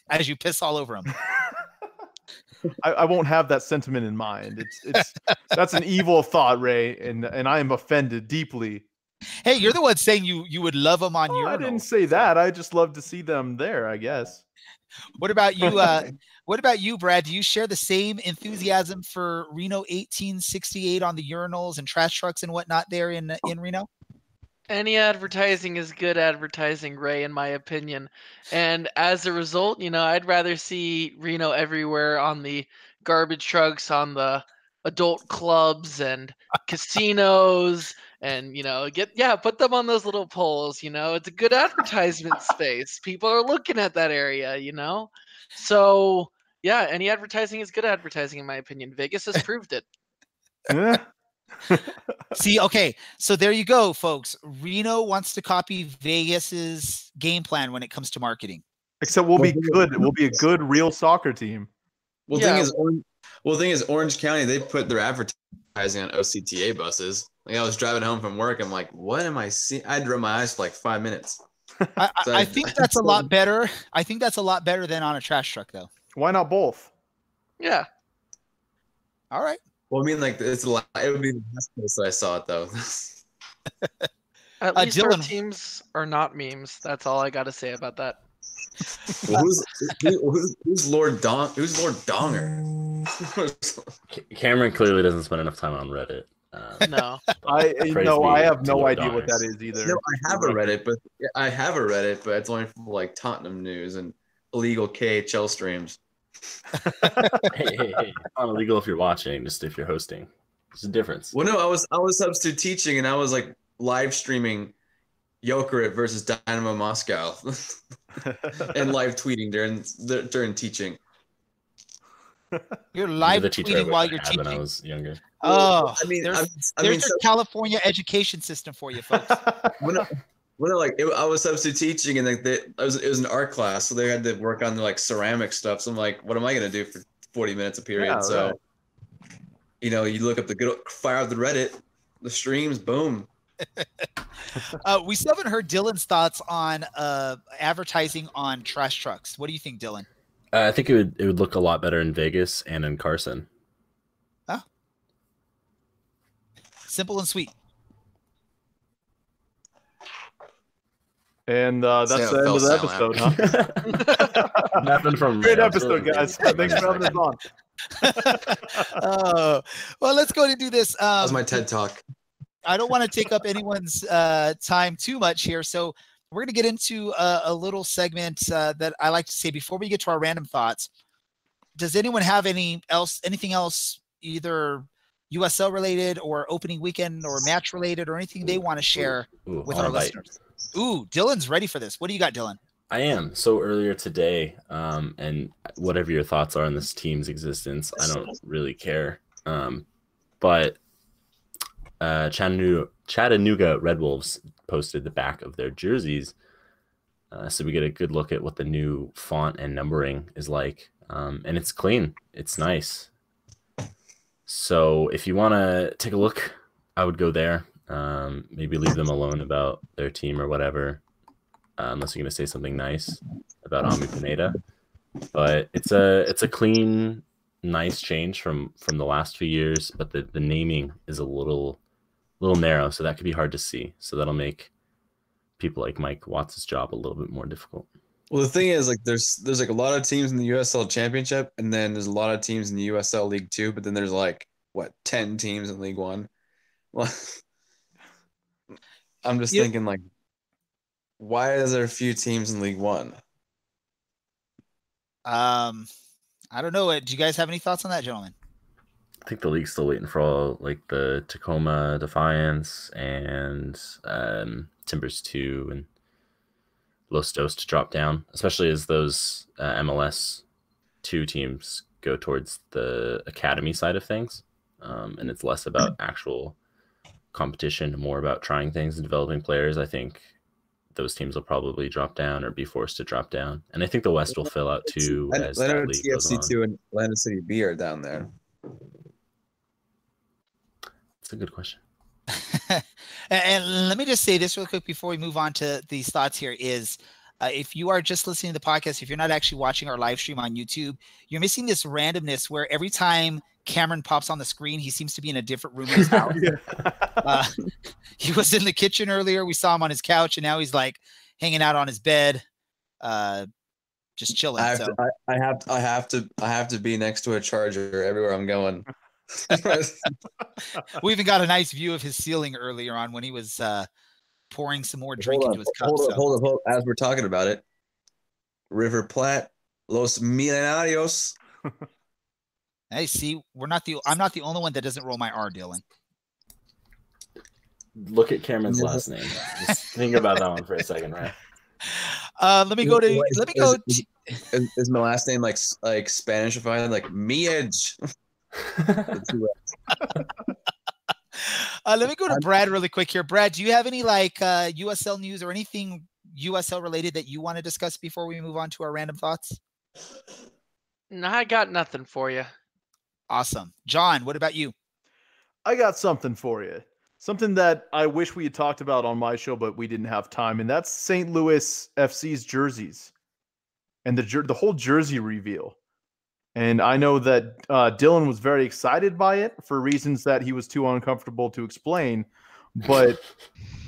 As you piss all over them. I won't have that sentiment in mind. That's an evil thought, Ray, and I am offended deeply. Hey, you're the one saying you would love them on urinal. I didn't say that. I just love to see them there, I guess. What about you? What about you, Brad? Do you share the same enthusiasm for Reno 1868 on the urinals and trash trucks and whatnot there in Reno? Any advertising is good advertising, Ray, in my opinion. And as a result, I'd rather see Reno everywhere on the garbage trucks, on the adult clubs and casinos, and put them on those little poles. It's a good advertisement space. People are looking at that area, So yeah, any advertising is good advertising, in my opinion. Vegas has proved it. Yeah. See, okay, so there you go, folks. Reno wants to copy Vegas's game plan when it comes to marketing. Except we'll be good. We'll be a good real soccer team. Well, the thing is, Orange County, they put their advertising on OCTA buses. Like, I was driving home from work. I'm like, what am I seeing? I had to rub my eyes for like 5 minutes. I think that's a lot better. I think that's a lot better than on a trash truck, though. Why not both? Yeah. All right. Well, I mean, like, it would be the best place that I saw it, though. At least our teams are not memes. That's all I got to say about that. Well, who's Lord Dong? Who's Lord Donger? Cameron clearly doesn't spend enough time on Reddit. No, I have no idea what that is either. No, I have a Reddit, but it's only for like Tottenham news and illegal KHL streams. Hey, not illegal if you're watching, just if you're hosting. There's a difference. Well, no, I was substitute teaching, and I was like live streaming Jokerit versus Dynamo Moscow, and live tweeting during teaching. You're live tweeting while you're teaching. When I was younger. Oh, there's your California education system for you, folks. I was substitute teaching, and it was an art class, so they had to work on like ceramic stuff. So I'm like, what am I gonna do for 40 minutes a period? Yeah, so, right. You look up fire up the Reddit, the streams, boom. We still haven't heard Dylan's thoughts on advertising on trash trucks. What do you think, Dylan? I think it would look a lot better in Vegas and in Carson. Huh? Simple and sweet. And that's the end of the episode, huh? Nothing from Great episode, guys. Thanks for having us on. Well, let's go ahead and do this. That was my TED Talk. I don't want to take up anyone's time too much here, so we're going to get into a little segment that I like to say before we get to our random thoughts. Does anyone have anything else, either USL related or opening weekend or match related, or anything they want to share with our listeners? Ooh, Dylan's ready for this. What do you got, Dylan? I am. So earlier today, and whatever your thoughts are on this team's existence, I don't really care. But Chattanooga Red Wolves posted the back of their jerseys. So we get a good look at what the new font and numbering is like. and it's clean. It's nice. So if you want to take a look, I would go there. Maybe leave them alone about their team or whatever, unless you're going to say something nice about Ami Pineda. But it's a clean, nice change from the last few years. But the naming is a little narrow, so that could be hard to see. So that'll make people like Mike Watts' job a little bit more difficult. Well, the thing is, like, there's like a lot of teams in the USL Championship, and then there's a lot of teams in the USL League 2, but then there's like 10 teams in League 1. Well, I'm just thinking, like, why is there a few teams in League 1? I don't know. Do you guys have any thoughts on that, gentlemen? I think the league's still waiting for all, like, the Tacoma Defiance and Timbers 2 and Los Dos to drop down, especially as those MLS 2 teams go towards the academy side of things. And it's less about actual competition, more about trying things and developing players. I think those teams will probably drop down or be forced to drop down. And I think the West will fill out too. As that league goes on. TFC2 and Atlanta City B are down there. That's a good question. And let me just say this real quick before we move on to these thoughts here is if you are just listening to the podcast, if you're not actually watching our live stream on YouTube, you're missing this randomness where every time Cameron pops on the screen, he seems to be in a different room in his house. He was in the kitchen earlier. We saw him on his couch, and now he's like hanging out on his bed, just chilling. I have to be next to a charger everywhere I'm going. We even got a nice view of his ceiling earlier on when he was pouring some more drink into his cup. Hold up. As we're talking about it, River Plate, Los Millonarios. Hey, see, I'm not the only one that doesn't roll my R, Dylan. Look at Cameron's last name. Just think about that one for a second, right? Let me go. Is my last name like Spanishified, like Miej? Let me go to Brad really quick here. Brad, do you have any USL news or anything USL related that you want to discuss before we move on to our random thoughts? No, I got nothing for you. Awesome. John, what about you? I got something for you. Something that I wish we had talked about on my show, but we didn't have time, and that's St. Louis FC's jerseys and the whole jersey reveal. And I know that Dylan was very excited by it for reasons that he was too uncomfortable to explain. But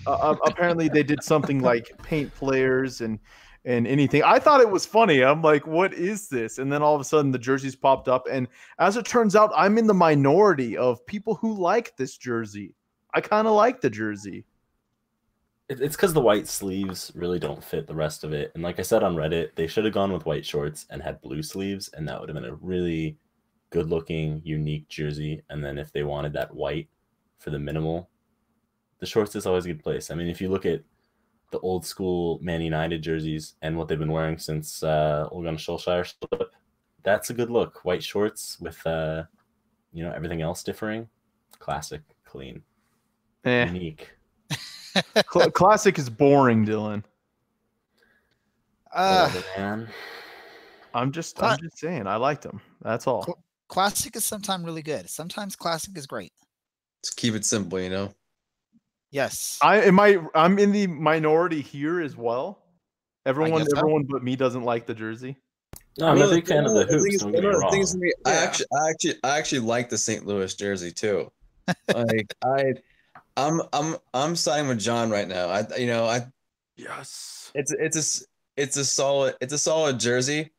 apparently they did something like paint players and anything. I thought it was funny. I'm like, what is this? And then all of a sudden the jerseys popped up. And as it turns out, I'm in the minority of people who like this jersey. I kind of like the jersey. It's because the white sleeves really don't fit the rest of it. And like I said on Reddit, they should have gone with white shorts and had blue sleeves, and that would have been a really good-looking, unique jersey. And then if they wanted that white for the minimal, the shorts is always a good place. I mean, if you look at the old school Man United jerseys and what they've been wearing since Ole Gunnar Solskjaer slip, that's a good look. White shorts with everything else differing. Classic, clean, unique. Classic is boring, Dylan. Man. I'm just saying I liked them. That's all. Classic is sometimes really good. Sometimes classic is great. Just keep it simple, you know. Yes. I'm in the minority here as well. Everyone but me doesn't like the jersey. No, I'm a big fan of the hoops. Don't get me wrong. I actually like the St. Louis jersey too. Like I'm siding with John right now. Yes. It's a solid jersey.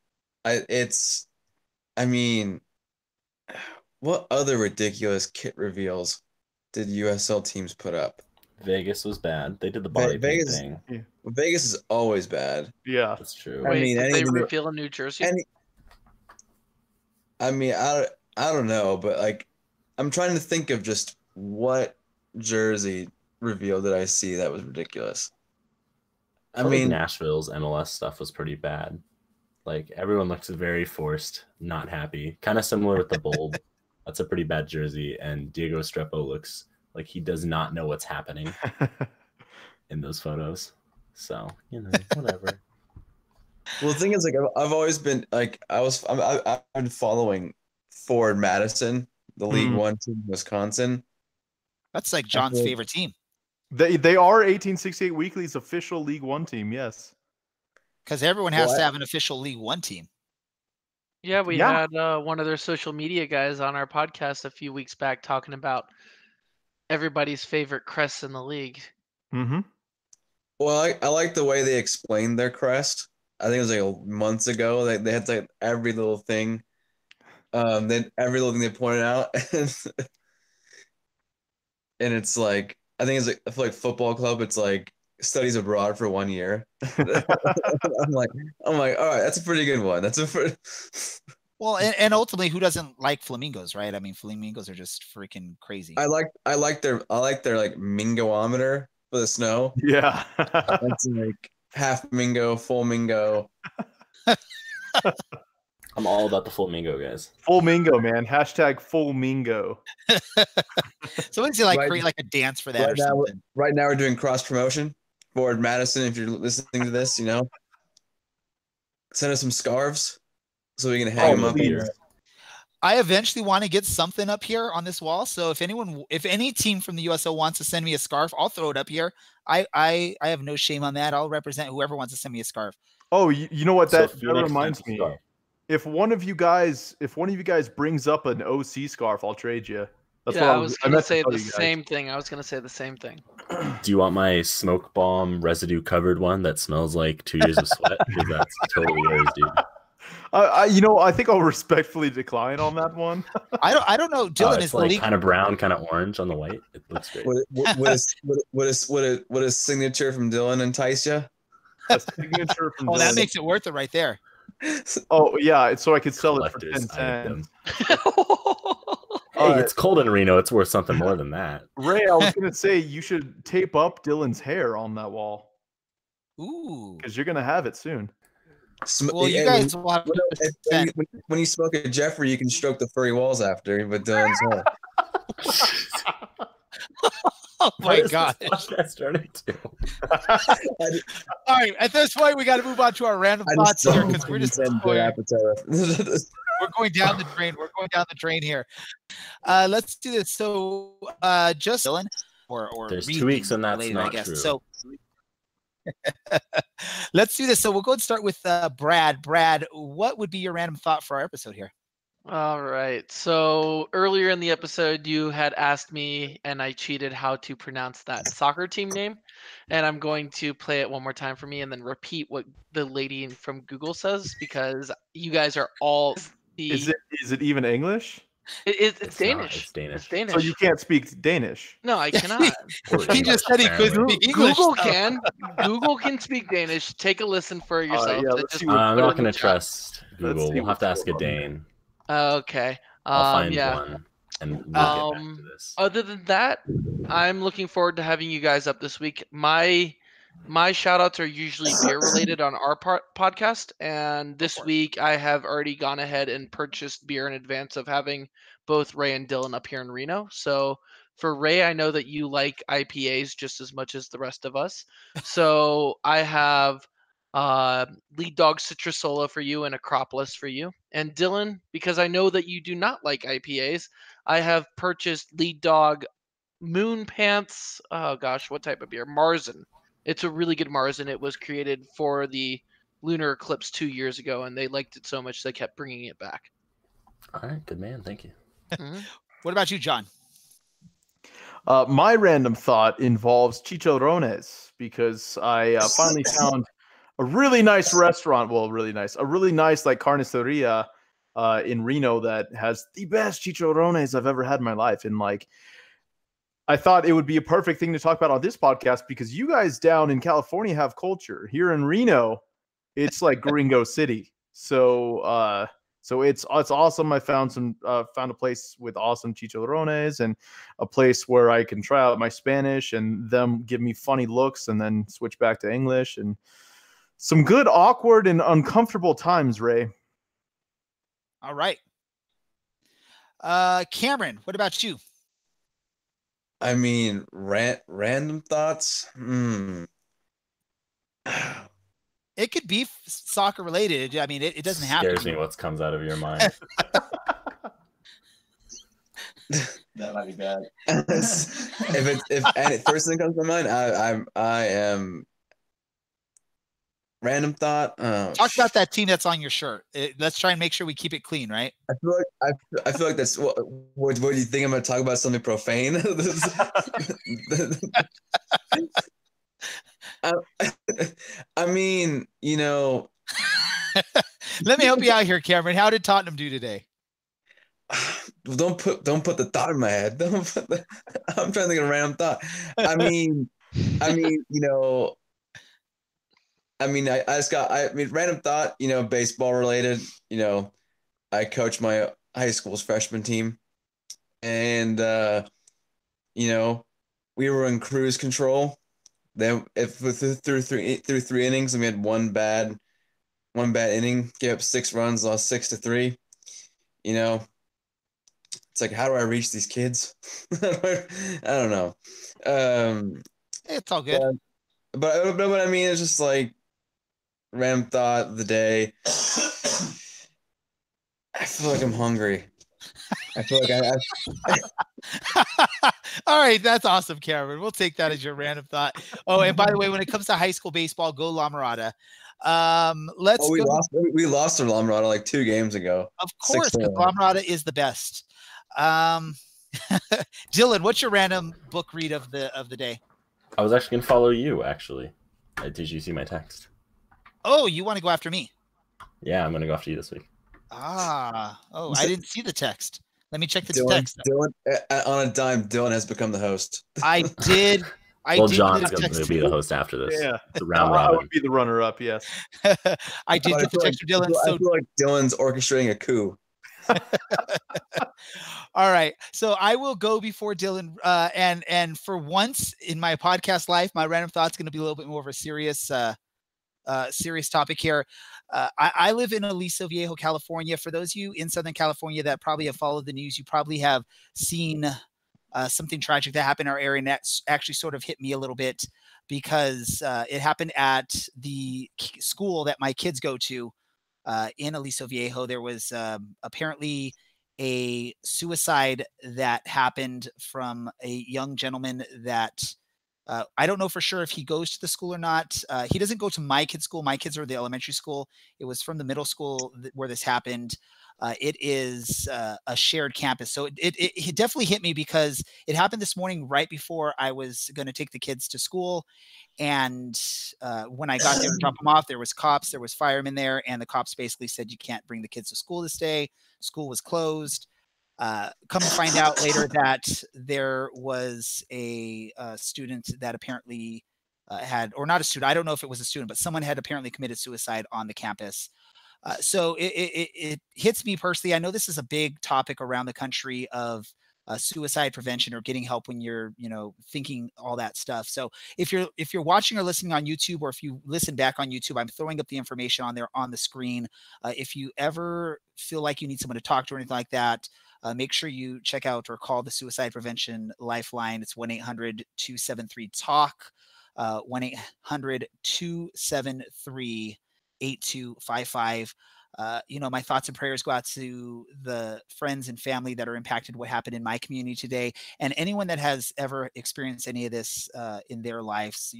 What other ridiculous kit reveals did USL teams put up? Vegas was bad. They did the body paint thing. Yeah. Vegas is always bad. Yeah, that's true. Wait, did they reveal a new jersey? I don't know, but like I'm trying to think of just what jersey reveal did I see that was ridiculous. I mean, Nashville's MLS stuff was pretty bad. Like everyone looks very forced, not happy. Kind of similar with the Bold. That's a pretty bad jersey, and Diego Strepo looks like he does not know what's happening in those photos. So, whatever. Well, the thing is, like, I've always been like, I've been following Ford Madison, the League One team in Wisconsin. That's like John's favorite team. They are 1868 Weekly's official League One team, yes. Because everyone has to have an official League One team. Yeah, we had one of their social media guys on our podcast a few weeks back talking about everybody's favorite crests in the league. Mm-hmm. Well, I like the way they explained their crest. I think it was like months ago. They had like every little thing. Then every little thing they pointed out, and it's like I think it's like I feel like football club. It's like studies abroad for 1 year. I'm like, all right, that's a pretty good one. Well, and ultimately, who doesn't like flamingos, right? I mean, flamingos are just freaking crazy. I like their like mingometer for the snow. Yeah, it's like half mingo, full mingo. I'm all about the flamingo, guys. Full mingo, man. Hashtag full mingo. So let's create like a dance for that or something. Right now we're doing cross promotion. Ford Madison, if you're listening to this, send us some scarves so we can hang them up here. I eventually want to get something up here on this wall. So if any team from the USO wants to send me a scarf, I'll throw it up here. I have no shame on that. I'll represent whoever wants to send me a scarf. Oh, you know what? That reminds me. If one of you guys brings up an OC scarf, I'll trade you. That's what I was going to say the same thing. I was going to say the same thing. Do you want my smoke bomb residue covered one that smells like 2 years of sweat? Because that's totally yours, dude. I think I'll respectfully decline on that one. I don't know. Dylan is like kind of brown, kind of orange on the white. It looks great. Would a signature from Dylan entice you? A signature from Dylan. That makes it worth it right there. Oh yeah, so I could sell it for 10 cents. Hey, it's cold in Reno. It's worth something more than that. Ray, I was gonna say you should tape up Dylan's hair on that wall. Ooh, because you're gonna have it soon. Well, you guys want when you smoke a Jeffrey, you can stroke the furry walls after with Dylan's hair. Oh my God! All right, at this point, we got to move on to our random thoughts here because we're just we're going down the drain. We're going down the drain here. Let's do this. So, just Dylan, or there's 2 weeks and that's not true. So, let's do this. So we'll go and start with Brad. Brad, what would be your random thought for our episode here? All right. So earlier in the episode, you had asked me, and I cheated, how to pronounce that soccer team name. And I'm going to play it one more time for me and then repeat what the lady from Google says, because you guys are all Is it even English? It's Danish. It's Danish. It's Danish. So you can't speak Danish? No, I cannot. He just said he couldn't speak English. Google can. Google can speak Danish. Take a listen for yourself. I'm not going to trust Google. We'll have to ask a Dane. Okay. I'll find one, and we'll get back to this. Other than that, I'm looking forward to having you guys up this week. My shout outs are usually beer related on our podcast, and this week I have already gone ahead and purchased beer in advance of having both Ray and Dylan up here in Reno. So for Ray, I know that you like IPAs just as much as the rest of us. So I have Lead Dog Citrusola for you and Acropolis for you. And Dylan, because I know that you do not like IPAs, I have purchased Lead Dog Moon Pants. Oh gosh, what type of beer? Marzen. It's a really good Marzen. It was created for the lunar eclipse 2 years ago, and they liked it so much they kept bringing it back. All right, good man. Thank you. Mm-hmm. What about you, John? My random thought involves chicharrones, because I finally found a really nice restaurant. Well, really nice. A really nice like carniceria in Reno that has the best chicharrones I've ever had in my life. And like, I thought it would be a perfect thing to talk about on this podcast, because you guys down in California have culture. Here in Reno, it's like Gringo City. So it's awesome. I found a place with awesome chicharrones and a place where I can try out my Spanish and them give me funny looks and then switch back to English, and some good awkward and uncomfortable times, Ray. All right. Cameron, what about you? I mean, random thoughts. It could be soccer related. I mean, it doesn't have to. Scares me what comes out of your mind. That might be bad. if any first thing comes to mind, I am random thought. Talk about that team that's on your shirt. Let's try and make sure we keep it clean, right? I feel like that's what do you think I'm going to talk about something profane? I mean, you know. Let me help you out here, Cameron. How did Tottenham do today? Don't put the thought in my head. I'm trying to think of a random thought. I mean, you know. I mean, random thought, you know, baseball related, you know, I coach my high school's freshman team and, you know, we were in cruise control. Then through three innings and we had one bad inning, gave up 6 runs, lost 6-3, you know, it's like, how do I reach these kids? I don't know. It's all good. But what I mean is just like, random thought of the day. I feel like I'm hungry. I feel like All right, that's awesome, Cameron. We'll take that as your random thought. Oh, and by the way, when it comes to high school baseball, go La Mirada. We lost to La Mirada like 2 games ago. Of course, because La Mirada is the best. Dylan, what's your random book read of the day? I was actually gonna follow you. Actually, did you see my text? Oh, you want to go after me? Yeah, I'm going to go after you this week. I didn't see the text. Let me check the text. Dylan, on a dime, Dylan has become the host. I did. John's going to be the host after this. Yeah. It's a round robin. I would be the runner-up, yes. I did get the text from Dylan. I feel like Dylan's orchestrating a coup. All right. So I will go before Dylan. And for once in my podcast life, my random thought's going to be a little bit more of a serious topic here. I live in Aliso Viejo, California. For those of you in Southern California that probably have followed the news, you probably have seen something tragic that happened in our area, and that's actually sort of hit me a little bit because it happened at the school that my kids go to in Aliso Viejo. There was apparently a suicide that happened from a young gentleman that I don't know for sure if he goes to the school or not. He doesn't go to my kids' school. My kids are the elementary school. It was from the middle school where this happened. It is a shared campus. So it definitely hit me because it happened this morning right before I was going to take the kids to school. And when I got there to drop them off, there was cops, there was firemen there. And the cops basically said, you can't bring the kids to school this day. School was closed. Come to find out later that there was a student that apparently had, or not a student, I don't know if it was a student, but someone had apparently committed suicide on the campus. So it hits me personally. I know this is a big topic around the country of suicide prevention or getting help when you're, thinking all that stuff. So if you're watching or listening on YouTube, or if you listen back on YouTube, I'm throwing up the information on there on the screen. If you ever feel like you need someone to talk to or anything like that, make sure you check out or call the Suicide Prevention Lifeline. It's 1-800-273-TALK, 1-800-273-8255. My thoughts and prayers go out to the friends and family that are impacted what happened in my community today, and anyone that has ever experienced any of this in their lives.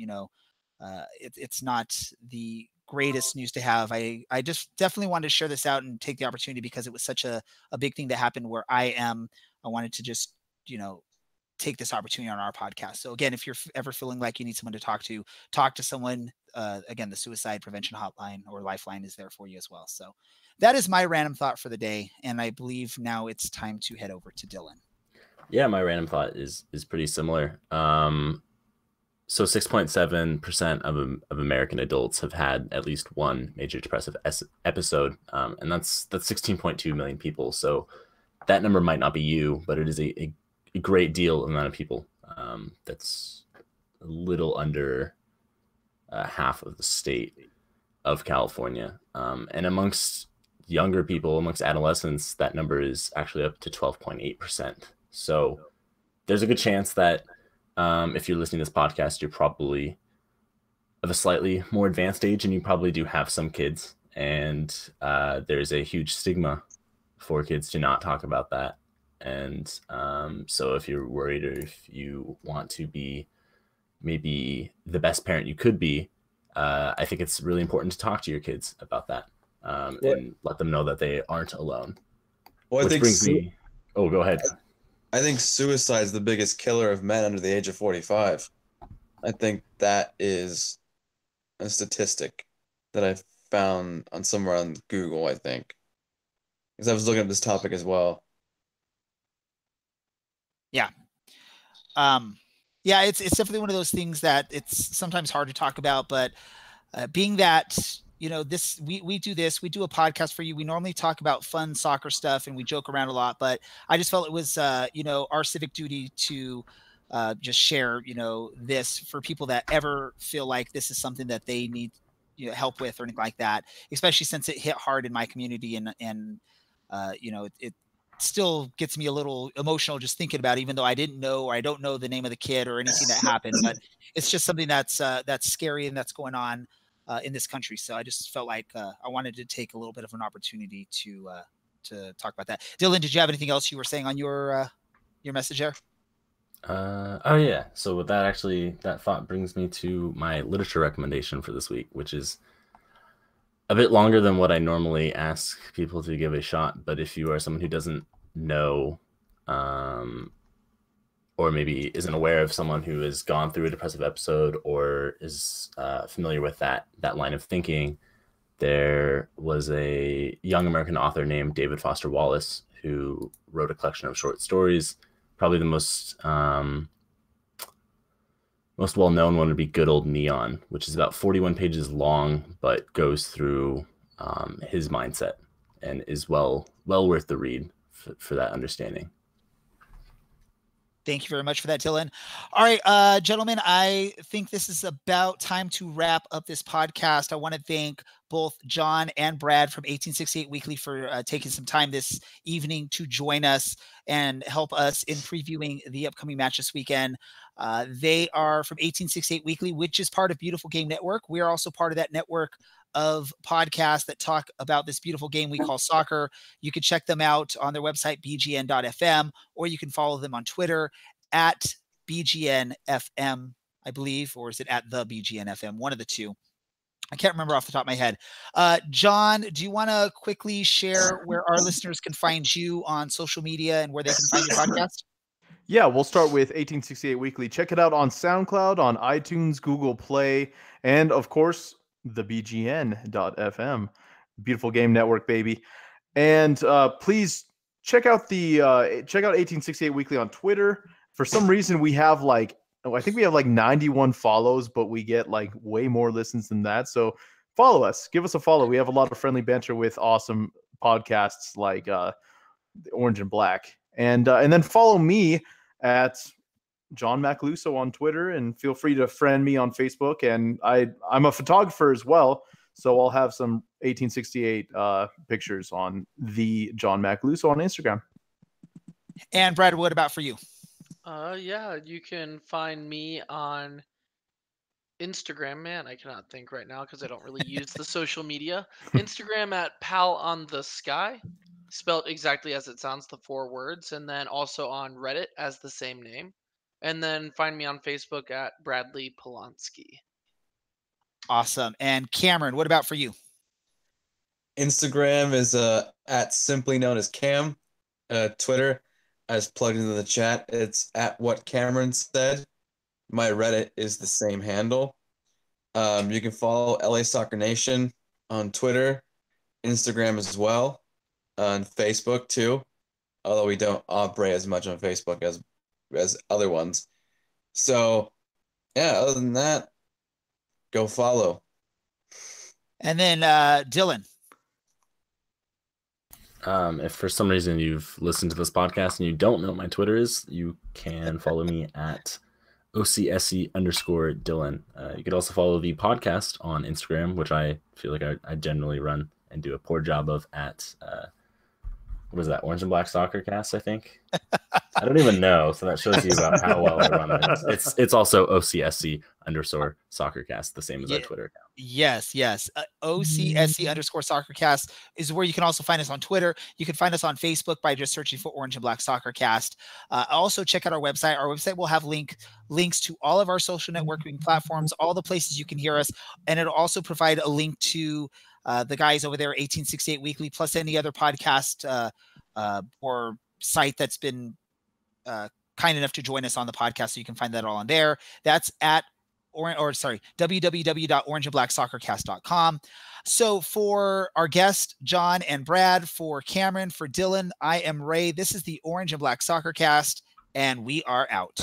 It's not the greatest news to have. I just definitely wanted to share this out and take the opportunity because it was such a big thing that happened where I am. I wanted to just, take this opportunity on our podcast. So again, if you're ever feeling like you need someone to talk to someone. Again, the Suicide Prevention Hotline or Lifeline is there for you as well. So that is my random thought for the day. And I believe now it's time to head over to Dylan. Yeah, my random thought is pretty similar. So 6.7% of American adults have had at least one major depressive episode. And that's 16.2 million people. So that number might not be you, but it is a great deal amount of people. That's a little under half of the state of California. And amongst younger people, amongst adolescents, that number is actually up to 12.8%. So there's a good chance that if you're listening to this podcast, you're probably of a slightly more advanced age, and you probably do have some kids, and there's a huge stigma for kids to not talk about that. And so if you're worried, or if you want to be maybe the best parent you could be, I think it's really important to talk to your kids about that, and let them know that they aren't alone. Well, Which brings me... Oh, go ahead. I think suicide is the biggest killer of men under the age of 45. I think that is a statistic that I found on somewhere on Google, I think. Because I was looking at this topic as well. Yeah. Yeah, it's definitely one of those things that it's sometimes hard to talk about, but being that, you know, this, we do a podcast for you. We normally talk about fun soccer stuff and we joke around a lot, but I just felt it was, you know, our civic duty to just share, you know, this for people that ever feel like this is something that they need, you know, help with or anything like that, especially since it hit hard in my community. And you know, it still gets me a little emotional just thinking about it, even though I didn't know, or I don't know the name of the kid or anything that happened, but it's just something that's scary and that's going on in this country. So I just felt like I wanted to take a little bit of an opportunity to talk about that. Dylan, did you have anything else you were saying on your message there? Oh yeah. So with that, actually, that thought brings me to my literature recommendation for this week, which is a bit longer than what I normally ask people to give a shot. But if you are someone who doesn't know, or maybe isn't aware of someone who has gone through a depressive episode, or is familiar with that line of thinking, there was a young American author named David Foster Wallace who wrote a collection of short stories. Probably the most well-known one would be Good Old Neon, which is about 41 pages long, but goes through his mindset and is well worth the read for that understanding. Thank you very much for that, Dylan. All right, gentlemen, I think this is about time to wrap up this podcast. I want to thank both John and Brad from 1868 Weekly for taking some time this evening to join us and help us in previewing the upcoming match this weekend. They are from 1868 Weekly, which is part of Beautiful Game Network. We are also part of that network of podcasts that talk about this beautiful game we call soccer. You can check them out on their website, bgn.fm, or you can follow them on Twitter at bgnfm, I believe, or is it at the bgnfm? One of the two. I can't remember off the top of my head. John, do you want to quickly share where our listeners can find you on social media and where they can find your podcast? Yeah, we'll start with 1868 Weekly. Check it out on SoundCloud, on iTunes, Google Play, and of course, the bgn.fm. Beautiful Game Network, baby. And please check out 1868 Weekly on Twitter. For some reason, we have I think we have 91 follows, but we get way more listens than that. So follow us, give us a follow. We have a lot of friendly banter with awesome podcasts like Orange and Black. And then follow me at John Macluso on Twitter, and feel free to friend me on Facebook. And I'm a photographer as well, so I'll have some 1868 pictures on the John Macluso on Instagram. And Brad, what about for you? Yeah, you can find me on Instagram. Man, I cannot think right now because I don't really use the social media. Instagram at Pal on the Sky, spelled exactly as it sounds, the 4 words, and then also on Reddit as the same name. And then find me on Facebook at Bradley Polanski. Awesome. And Cameron, what about for you? Instagram is at simply known as Cam. Twitter, as plugged into the chat, it's at what Cameron said. My Reddit is the same handle. You can follow LA Soccer Nation on Twitter, Instagram as well, on Facebook too. Although we don't operate as much on Facebook as other ones. So, yeah, other than that, go follow. And then Dylan. If for some reason you've listened to this podcast and you don't know what my Twitter is, you can follow me at OCSE_Dylan. You could also follow the podcast on Instagram, which I feel like I generally run and do a poor job of at what is that? Orange and Black SoccerCast, I think. I don't even know. So that shows you about how well I run it. It's also OCSC_SoccerCast, the same as our Twitter account. Yes. OCSC_SoccerCast is where you can also find us on Twitter. You can find us on Facebook by just searching for Orange and Black SoccerCast. Also check out our website. Our website will have links to all of our social networking platforms, all the places you can hear us. And it'll also provide a link to the guys over there, 1868 Weekly, plus any other podcast or site that's been kind enough to join us on the podcast. So you can find that all on there. That's at www.orangeandblacksoccercast.com. So for our guest, John and Brad, for Cameron, for Dylan, I am Ray. This is the Orange and Black Soccer Cast, and we are out.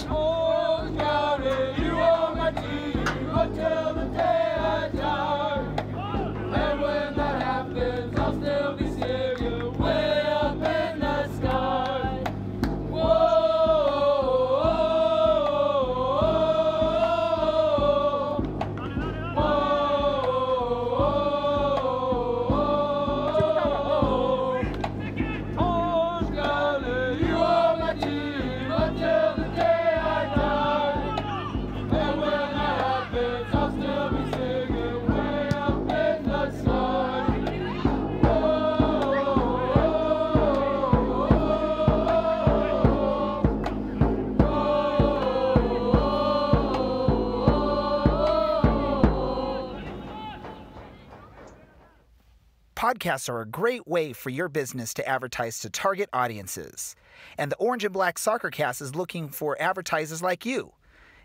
Podcasts are a great way for your business to advertise to target audiences. And the Orange and Black Soccer Cast is looking for advertisers like you.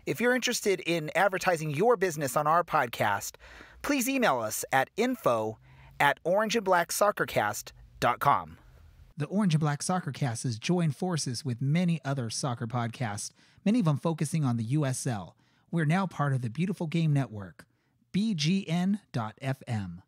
If you're interested in advertising your business on our podcast, please email us at info@orangeandblacksoccercast.com. The Orange and Black Soccer Cast has joined forces with many other soccer podcasts, many of them focusing on the USL. We're now part of the Beautiful Game Network, BGN.FM.